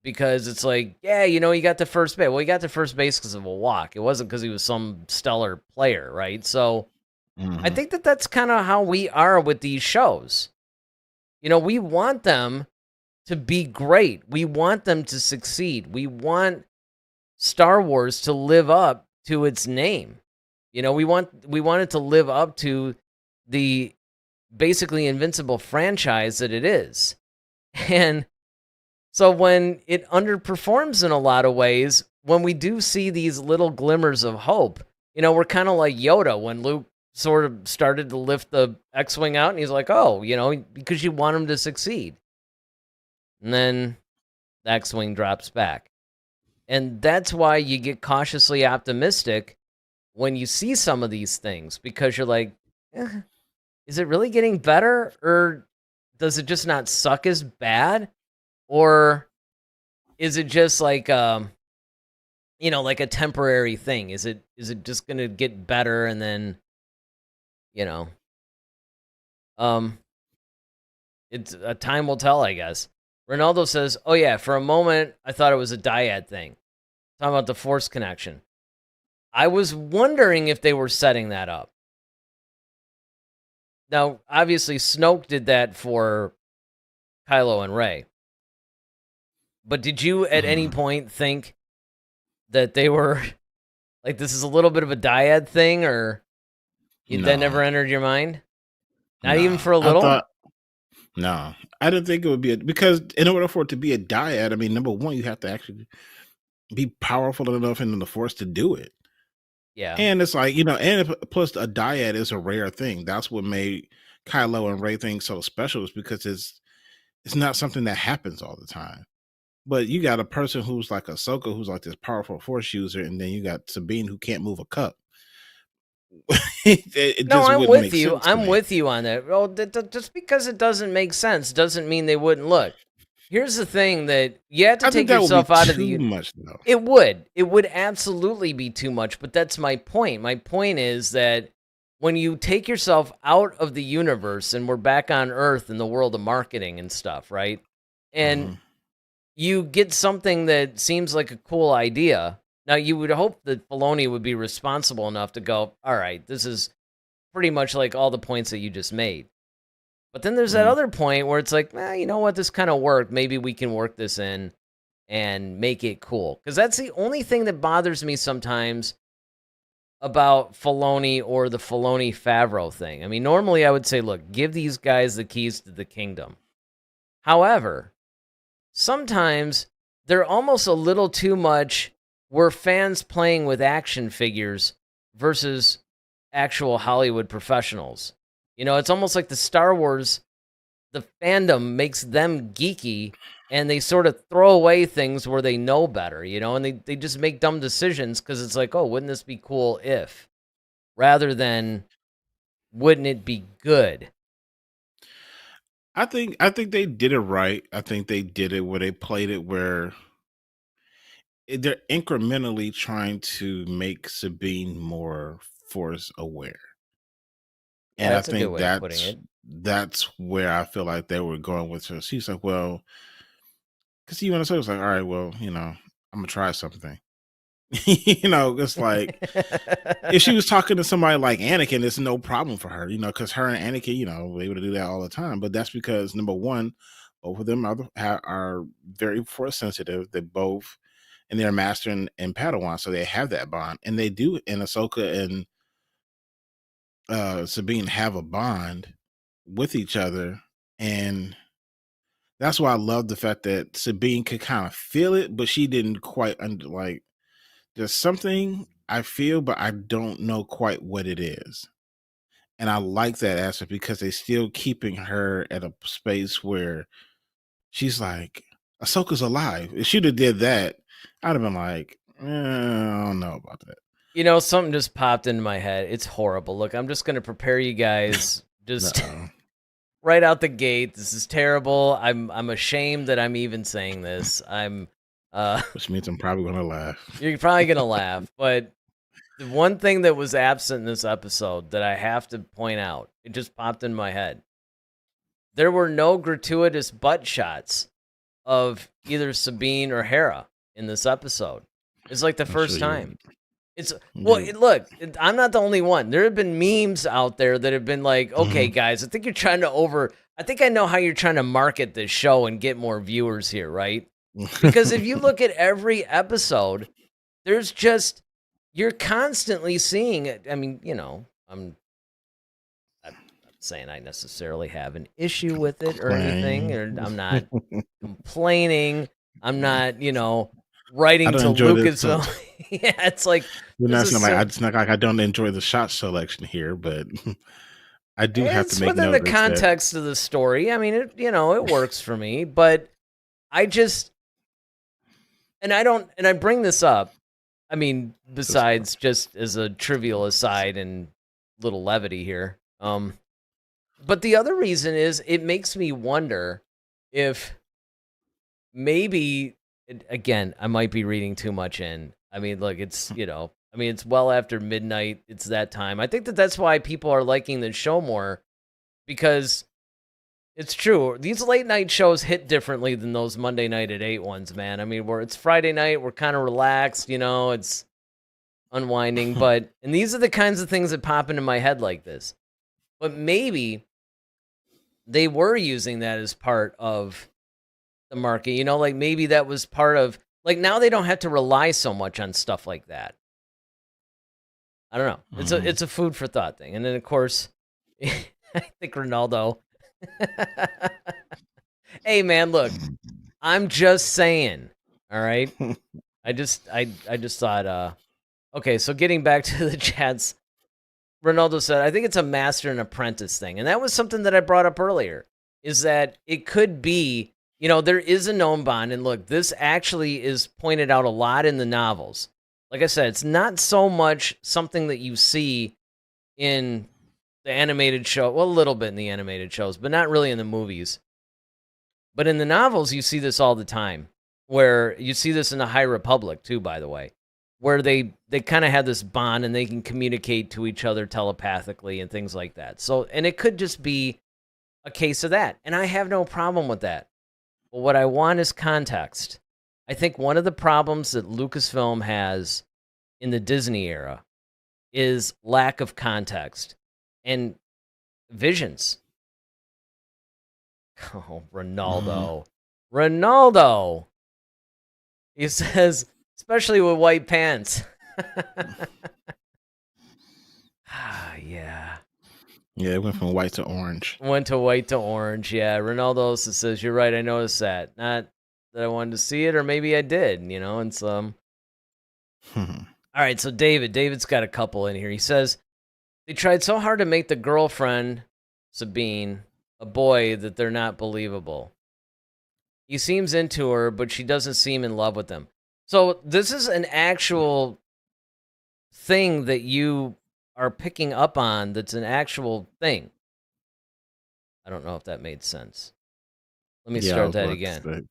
because it's like, yeah, he got to first base. Well, he got to first base because of a walk. It wasn't because he was some stellar player, right? So I think that that's kind of how we are with these shows. We want them to be great. We want them to succeed. We want Star Wars to live up to its name. We want it to live up to the basically invincible franchise that it is. And so when it underperforms in a lot of ways, when we do see these little glimmers of hope, we're kind of like Yoda when Luke sort of started to lift the X-Wing out and he's like, oh, because you want him to succeed. And then the X-Wing drops back. And that's why you get cautiously optimistic when you see some of these things, because you're like, is it really getting better, or does it just not suck as bad, or is it just like like a temporary thing? Is it just gonna get better and then it's a time will tell, I guess. Ronaldo says, oh yeah, for a moment I thought it was a dyad thing, talking about the Force connection. I was wondering if they were setting that up. Now, obviously, Snoke did that for Kylo and Rey. But did you at any point think that they were, like, this is a little bit of a dyad thing, or that never entered your mind? Not even for a little? No, I didn't think it would be because in order for it to be a dyad, I mean, number one, you have to actually be powerful enough in the Force to do it. Yeah. And it's like, and plus a dyad is a rare thing. That's what made Kylo and Rey thing so special, is because it's not something that happens all the time. But you got a person who's like Ahsoka, who's like this powerful Force user, and then you got Sabine who can't move a cup. No, I'm with you. I'm with you on that. Well, just because it doesn't make sense doesn't mean they wouldn't look. Here's the thing that you have to take yourself out of the much, though. It would absolutely be too much, but that's my point. My point is that when you take yourself out of the universe and we're back on Earth in the world of marketing and stuff, right? And you get something that seems like a cool idea. Now, you would hope that Filoni would be responsible enough to go, all right, this is pretty much like all the points that you just made. But then there's that other point where it's like, you know what, this kind of worked. Maybe we can work this in and make it cool. Because that's the only thing that bothers me sometimes about Filoni or the Filoni-Favreau thing. I mean, normally I would say, look, give these guys the keys to the kingdom. However, sometimes they're almost a little too much. We're fans playing with action figures versus actual Hollywood professionals. It's almost like the Star Wars, the fandom makes them geeky, and they sort of throw away things where they know better, and they just make dumb decisions because it's like, oh, wouldn't this be cool if, rather than wouldn't it be good? I think they did it right. I think they did it where they played it where they're incrementally trying to make Sabine more Force aware. And I think that's where I feel like they were going with her. She's like, well, because even so, it's like, all right, well, I'm gonna try something. It's like if she was talking to somebody like Anakin, it's no problem for her, because her and Anakin, were able to do that all the time. But that's because number one, both of them are very force sensitive. They both, and they're master and Padawan, so they have that bond, and they do. And Ahsoka and Sabine have a bond with each other, and that's why I love the fact that Sabine could kind of feel it, but she didn't quite like. There's something I feel, but I don't know quite what it is. And I like that aspect because they're still keeping her at a space where she's like, Ahsoka's alive. If she'd have did that, I'd have been like, I don't know about that. Something just popped into my head. It's horrible. Look, I'm just going to prepare you guys just right out the gate. This is terrible. I'm ashamed that I'm even saying this. Which means I'm probably going to laugh. You're probably going to laugh, but the one thing that was absent in this episode that I have to point out, it just popped in my head. There were no gratuitous butt shots of either Sabine or Hera in this episode. It's like the first time. Look, I'm not the only one. There have been memes out there that have been like, okay, guys, I think you're trying to I think I know how you're trying to market this show and get more viewers here, right? Because if you look at every episode, you're constantly seeing it. I mean, I'm not saying I necessarily have an issue with it or anything, or I'm not complaining. I'm not, writing to Lucasfilm. Yeah, it's like it's not like I don't enjoy the shot selection here, but I do have to make within the context of the story. I mean, it works for me, but I bring this up. I mean, besides just as a trivial aside and little levity here. But the other reason is it makes me wonder if maybe, again, I might be reading too much in. I mean, look, it's, it's well after midnight. It's that time. I think that's why people are liking the show more, because it's true. These late night shows hit differently than those Monday night at 8 ones, man. I mean, it's Friday night. We're kind of relaxed, it's unwinding. And these are the kinds of things that pop into my head like this. But maybe they were using that as part of the market, like maybe that was part of, like, now they don't have to rely so much on stuff like that. I don't know. It's a food for thought thing. And then, of course, I think Ronaldo. Hey, man, look, I'm just saying, all right? I just thought, okay, so getting back to the chats, Ronaldo said, I think it's a master and apprentice thing. And that was something that I brought up earlier, is that it could be, there is a known bond. And look, this actually is pointed out a lot in the novels. Like I said, it's not so much something that you see in the animated show. Well, a little bit in the animated shows, but not really in the movies. But in the novels, you see this all the time, where you see this in the High Republic, too, by the way, where they kind of have this bond and they can communicate to each other telepathically and things like that. So, and it could just be a case of that. And I have no problem with that. But what I want is context. I think one of the problems that Lucasfilm has in the Disney era is lack of context and visions. Oh, Ronaldo. Ronaldo! He says, especially with white pants. Yeah. Yeah, it went from white to orange. Went to white to orange, yeah. Ronaldo also says, you're right, I noticed that. Not that I wanted to see it, or maybe I did, and some. All right, so David's got a couple in here. He says, they tried so hard to make the girlfriend, Sabine, a boy that they're not believable. He seems into her, but she doesn't seem in love with him. So this is an actual thing that you are picking up on, that's an actual thing. I don't know if that made sense. Let me start that again.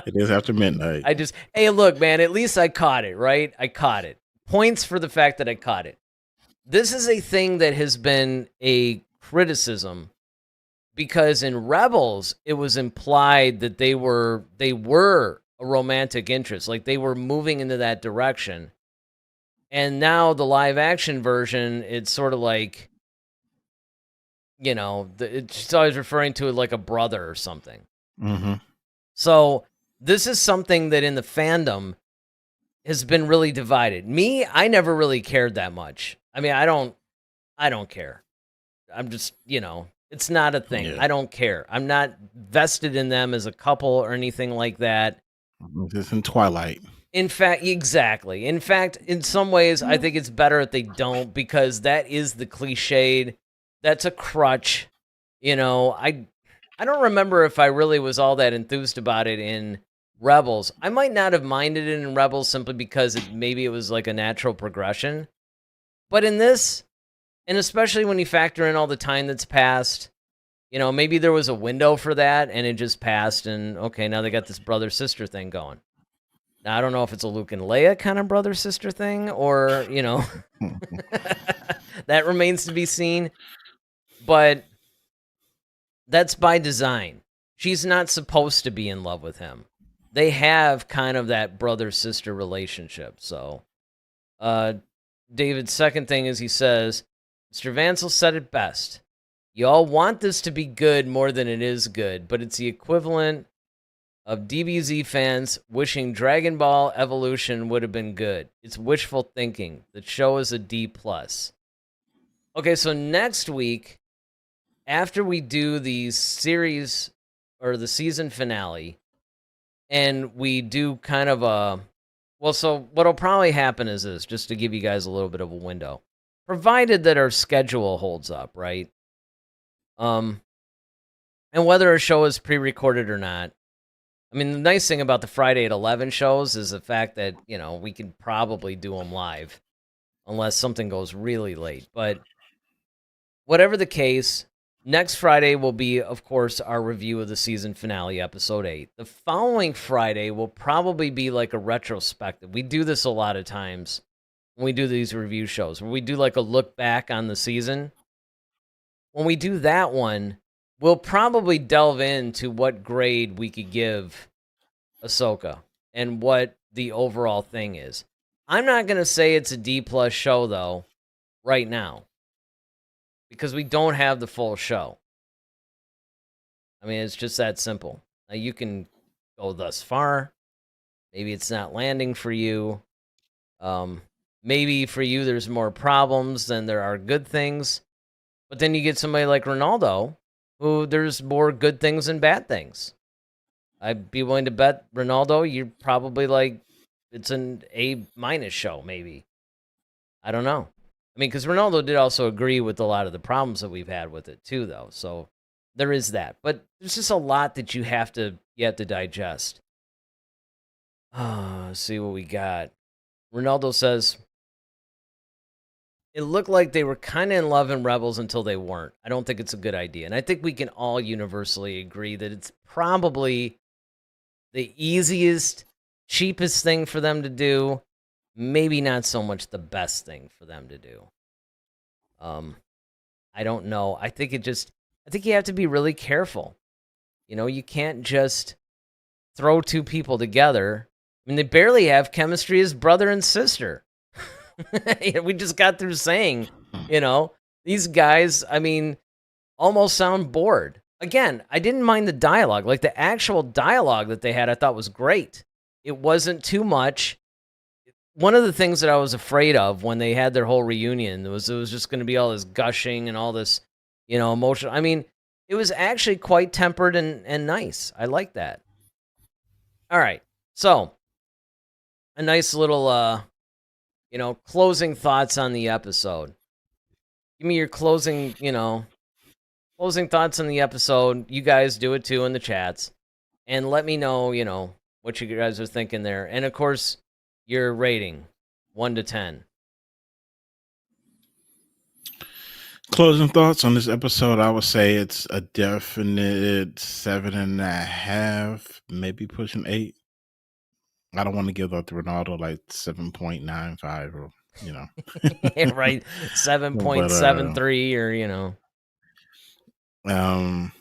It is after midnight. Hey, look, man, at least I caught it, right? I caught it. Points for the fact that I caught it. This is a thing that has been a criticism, because in Rebels, it was implied that they were a romantic interest. Like they were moving into that direction. And now the live action version, it's sort of like, it's always referring to it like a brother or something. Mm-hmm. So this is something that in the fandom has been really divided. Me, I never really cared that much. I mean, I don't care. I'm just, it's not a thing. Yeah. I don't care. I'm not vested in them as a couple or anything like that. Just in Twilight. In fact, exactly. In fact, in some ways, I think it's better if they don't, because that is the cliched. That's a crutch. I don't remember if I really was all that enthused about it in Rebels. I might not have minded it in Rebels simply because maybe it was like a natural progression. But in this, and especially when you factor in all the time that's passed, maybe there was a window for that and it just passed, and okay, now they got this brother-sister thing going. Now, I don't know if it's a Luke and Leia kind of brother-sister thing or, that remains to be seen. But that's by design. She's not supposed to be in love with him. They have kind of that brother-sister relationship. So, David's second thing is he says, Mr. Vansel said it best. You all want this to be good more than it is good, but it's the equivalent of DBZ fans wishing Dragon Ball Evolution would have been good. It's wishful thinking. The show is a D+. Okay, so next week, after we do the series or the season finale, and we do kind of so what'll probably happen is this, just to give you guys a little bit of a window, provided that our schedule holds up, right? And whether a show is pre-recorded or not. I mean, the nice thing about the Friday at 11 shows is the fact that, we can probably do them live unless something goes really late. But whatever the case, next Friday will be, of course, our review of the season finale, episode 8. The following Friday will probably be like a retrospective. We do this a lot of times when we do these review shows, where we do like a look back on the season. When we do that one, we'll probably delve into what grade we could give Ahsoka and what the overall thing is. I'm not going to say it's a D+ show, though, right now, because we don't have the full show. I mean, it's just that simple. Now, you can go thus far. Maybe it's not landing for you. Maybe for you there's more problems than there are good things. But then you get somebody like Ronaldo, who there's more good things and bad things. I'd be willing to bet Ronaldo, you're probably like, it's an A- show, maybe. I don't know. I mean, because Ronaldo did also agree with a lot of the problems that we've had with it too, though. So there is that. But there's just a lot that you have to digest. Let's see what we got. Ronaldo says, it looked like they were kind of in love in Rebels until they weren't. I don't think it's a good idea. And I think we can all universally agree that it's probably the easiest, cheapest thing for them to do. Maybe not so much the best thing for them to do. I don't know. I think you have to be really careful. You can't just throw two people together. I mean, they barely have chemistry as brother and sister. We just got through saying, these guys, I mean, almost sound bored. Again, I didn't mind the dialogue. Like, the actual dialogue that they had, I thought was great. It wasn't too much. One of the things that I was afraid of when they had their whole reunion was it was just going to be all this gushing and all this, emotional. I mean, it was actually quite tempered and nice. I like that. All right. So, a nice little, closing thoughts on the episode. Give me your closing thoughts on the episode. You guys do it too in the chats. And let me know, what you guys are thinking there. And of course, your rating, 1 to 10. Closing thoughts on this episode, I would say it's a definite 7.5, maybe pushing 8. I don't want to give up to Ronaldo like 7.95 or, Right, 7.73 or,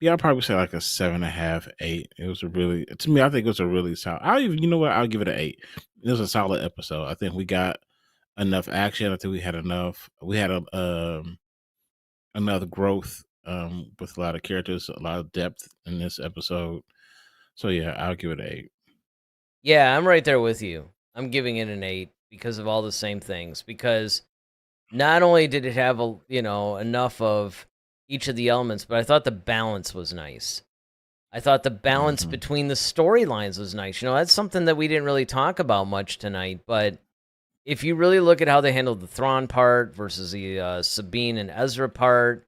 Yeah, I'll probably say like a 7.5, 8. It was a really, to me, I think it was a really solid. I'll even, you know what? I'll give it an 8. It was a solid episode. I think we got enough action. I think we had enough. We had another growth with a lot of characters, a lot of depth in this episode. So yeah, I'll give it an 8. Yeah, I'm right there with you. I'm giving it an 8 because of all the same things. Because not only did it have enough of each of the elements, but I thought the balance was nice. I thought the balance hmm between the storylines was nice. That's something that we didn't really talk about much tonight, but if you really look at how they handled the Thrawn part versus the Sabine and Ezra part,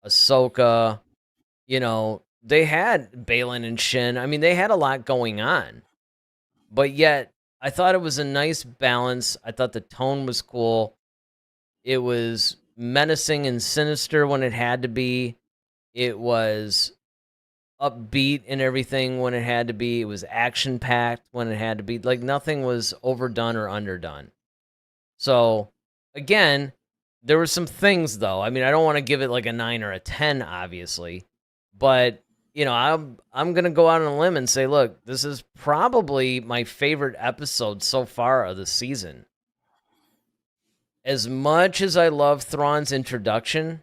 Ahsoka, they had Balin and Shin. I mean, they had a lot going on, but yet I thought it was a nice balance. I thought the tone was cool. It was menacing and sinister when it had to be. It was upbeat and everything when it had to be. It was action packed when it had to be. Like nothing was overdone or underdone. So again, there were some things though. I mean, I don't want to give it like a 9 or a 10, obviously, but I'm gonna go out on a limb and say, look, this is probably my favorite episode so far of the season. As much as I love Thrawn's introduction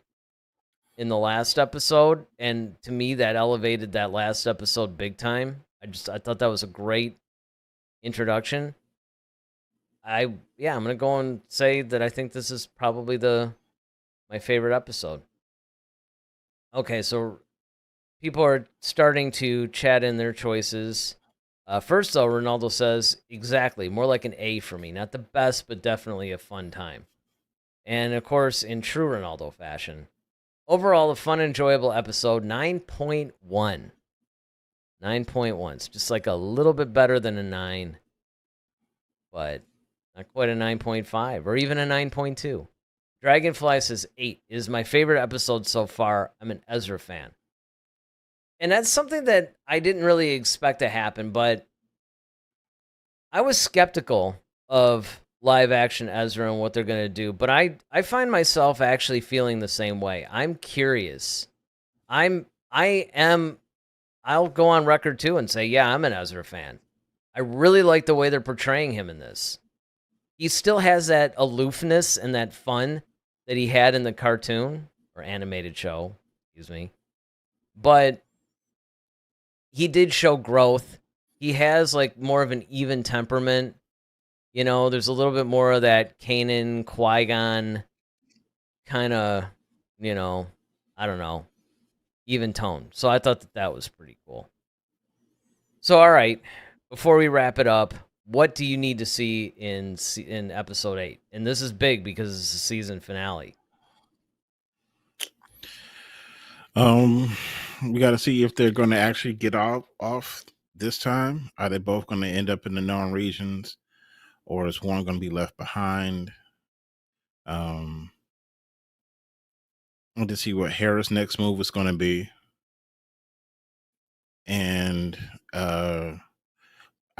in the last episode, and to me that elevated that last episode big time. I thought that was a great introduction. I'm gonna go and say that I think this is probably my favorite episode. Okay, so people are starting to chat in their choices. First, though, Ronaldo says, exactly, more like an A for me. Not the best, but definitely a fun time. And, of course, in true Ronaldo fashion, overall, a fun, enjoyable episode, 9.1. 9.1. It's just like a little bit better than a 9, but not quite a 9.5 or even a 9.2. Dragonfly says 8. It is my favorite episode so far. I'm an Ezra fan. And that's something that I didn't really expect to happen, but I was skeptical of live action Ezra and what they're going to do. But I find myself actually feeling the same way. I'm curious. I'll go on record too and say, yeah, I'm an Ezra fan. I really like the way they're portraying him in this. He still has that aloofness and that fun that he had in the cartoon or animated show, excuse me. But he did show growth. He has like more of an even temperament. There's a little bit more of that Kanan, Qui-Gon kind of, I don't know, even tone. So I thought that was pretty cool. So, all right, before we wrap it up, what do you need to see in episode 8? And this is big because it's the season finale. We got to see if they're going to actually get off this time. Are they both going to end up in the known regions, or is one going to be left behind? And to see what Hera's next move is going to be, and I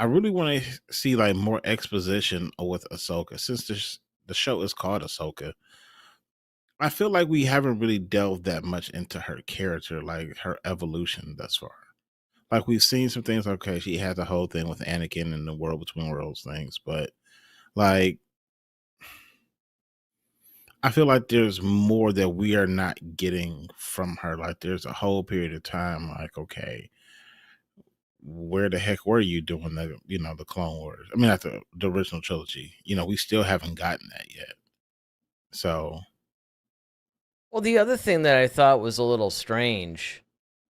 really want to see like more exposition with Ahsoka, since the show is called Ahsoka. I feel like we haven't really delved that much into her character, like her evolution thus far. Like we've seen some things. Okay, she had the whole thing with Anakin and the World Between Worlds things, but like I feel like there's more that we are not getting from her. Like there's a whole period of time. Like okay, where the heck were you doing the Clone Wars? I mean, not the original trilogy. We still haven't gotten that yet. So, Well, the other thing that I thought was a little strange,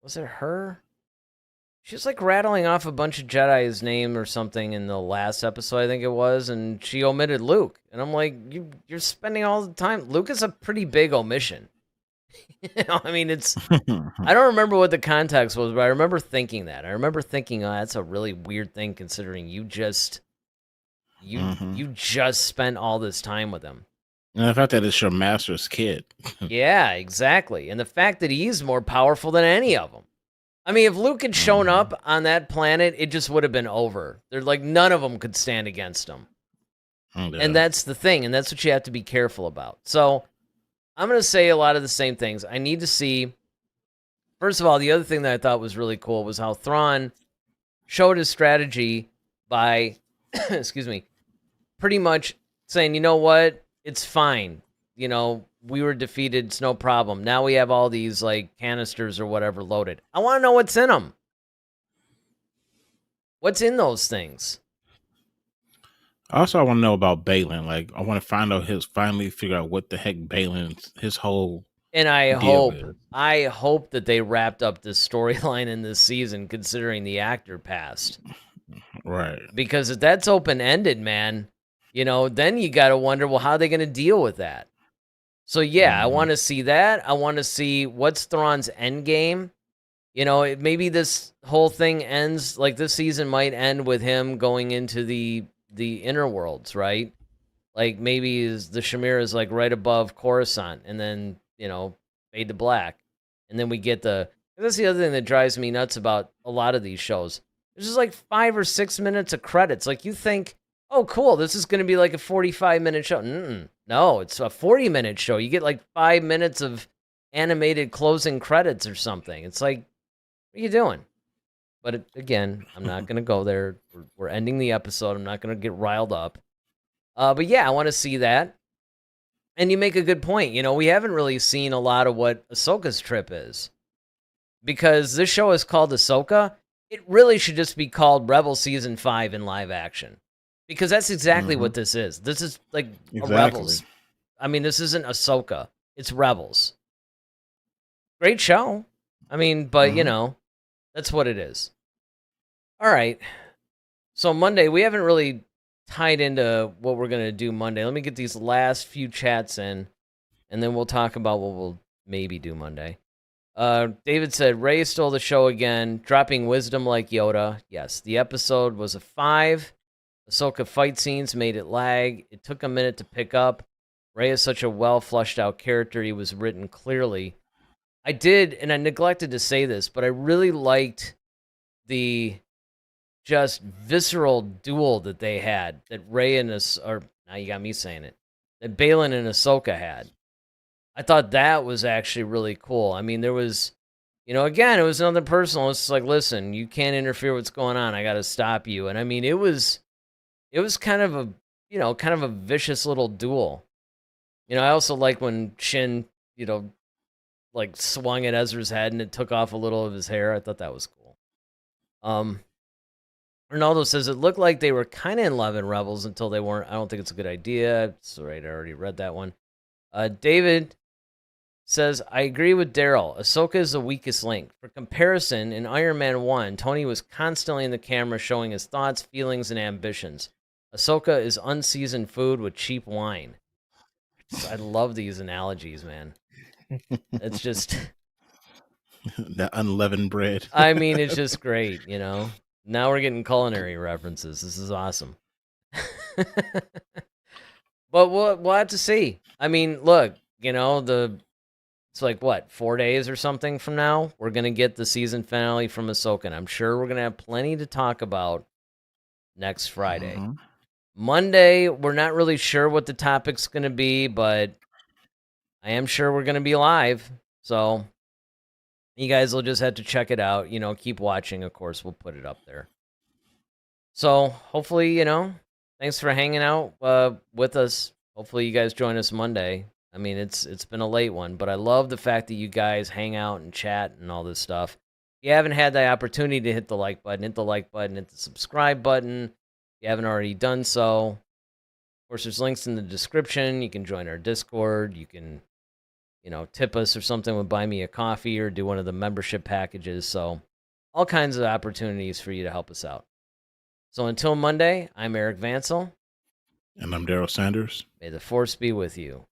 was it her? She's like rattling off a bunch of Jedi's name or something in the last episode, I think it was, and she omitted Luke. And I'm like, you're spending all the time. Luke is a pretty big omission. I mean, I don't remember what the context was, but I remember thinking that. I remember thinking, oh, that's a really weird thing considering you just spent all this time with him. and the fact that it's your master's kid. Yeah, exactly. And the fact that he's more powerful than any of them. I mean, if Luke had shown up on that planet, it just would have been over. They're like, none of them could stand against him. Yeah. And that's the thing, and that's what you have to be careful about. So I'm going to say a lot of the same things. I need to see First of all, the other thing that I thought was really cool was how Thrawn showed his strategy by, excuse me, pretty much saying, you know what, it's fine. You know, we were defeated, it's no problem. Now we have all these, like, canisters or whatever loaded. I want to know what's in them. What's in those things? Also, I want to know about Balin. Like, I want to finally figure out what the heck Balin's, his whole And deal is. I hope that they wrapped up this storyline in this season, considering the actor passed. Right. Because if that's open-ended, man, you know, then you got to wonder, well, how are they going to deal with that? So, yeah, I want to see that. I want to see what's Thrawn's end game. You know, maybe this whole thing ends, like this season might end with him going into the inner worlds, right? Like maybe the Shamir is like right above Coruscant and then, you know, fade to black. And then we get that's the other thing that drives me nuts about a lot of these shows. There's just like 5 or 6 minutes of credits. Like you think, oh, cool, this is going to be like a 45-minute show. No, it's a 40-minute show. You get like 5 minutes of animated closing credits or something. It's like, what are you doing? But again, I'm not going to go there. We're ending the episode. I'm not going to get riled up. But yeah, I want to see that. And you make a good point. You know, we haven't really seen a lot of what Ahsoka's trip is. Because this show is called Ahsoka. It really should just be called Rebel Season 5 in live action. Because that's exactly what this is. This is like a Rebels. I mean, this isn't Ahsoka. It's Rebels. Great show. I mean, but you know, that's what it is. All right. So Monday, we haven't really tied into what we're going to do Monday. Let me get these last few chats in, and then we'll talk about what we'll maybe do Monday. David said, Rey stole the show again, dropping wisdom like Yoda. Yes, the episode was a 5. Ahsoka fight scenes made it lag. It took a minute to pick up. Rey is such a well-fleshed-out character. He was written clearly. I did, and I neglected to say this, but I really liked the just visceral duel that they had, that Rey and now you got me saying it, that Balin and Ahsoka had. I thought that was actually really cool. I mean, there was, you know, again, it was nothing personal. It's like, listen, you can't interfere with what's going on. I got to stop you. And I mean, it was kind of a vicious little duel. You know, I also like when Shin, you know, like swung at Ezra's head and it took off a little of his hair. I thought that was cool. Ronaldo says it looked like they were kind of in love in Rebels until they weren't. I don't think it's a good idea. It's all right. I already read that one. David says, I agree with Daryl. Ahsoka is the weakest link. For comparison, in Iron Man 1, Tony was constantly in the camera showing his thoughts, feelings, and ambitions. Ahsoka is unseasoned food with cheap wine. I love these analogies, man. It's just... the unleavened bread. I mean, it's just great, you know? Now we're getting culinary references. This is awesome. But we'll have to see. I mean, look, you know, it's like, what, 4 days or something from now? We're going to get the season finale from Ahsoka, and I'm sure we're going to have plenty to talk about next Friday. Monday, we're not really sure what the topic's going to be, but I am sure we're going to be live. So you guys will just have to check it out. You know, keep watching. Of course, we'll put it up there. So hopefully, you know, thanks for hanging out with us. Hopefully you guys join us Monday. I mean, it's been a late one, but I love the fact that you guys hang out and chat and all this stuff. If you haven't had the opportunity to hit the like button, hit the subscribe button. If you haven't already done so, of course, there's links in the description. You can join our Discord. You can, you know, tip us or something with Buy Me a Coffee or do one of the membership packages. So all kinds of opportunities for you to help us out. So until Monday, I'm Eric Vansel. And I'm Daryl Sanders. May the Force be with you.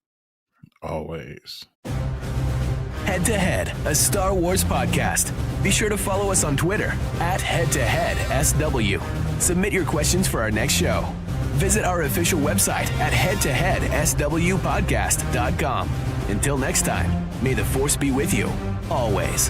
Always. Head to Head, a Star Wars podcast. Be sure to follow us on Twitter @HeadToHeadSW. Submit your questions for our next show. Visit our official website at headtoheadswpodcast.com. Until next time, may the Force be with you, always.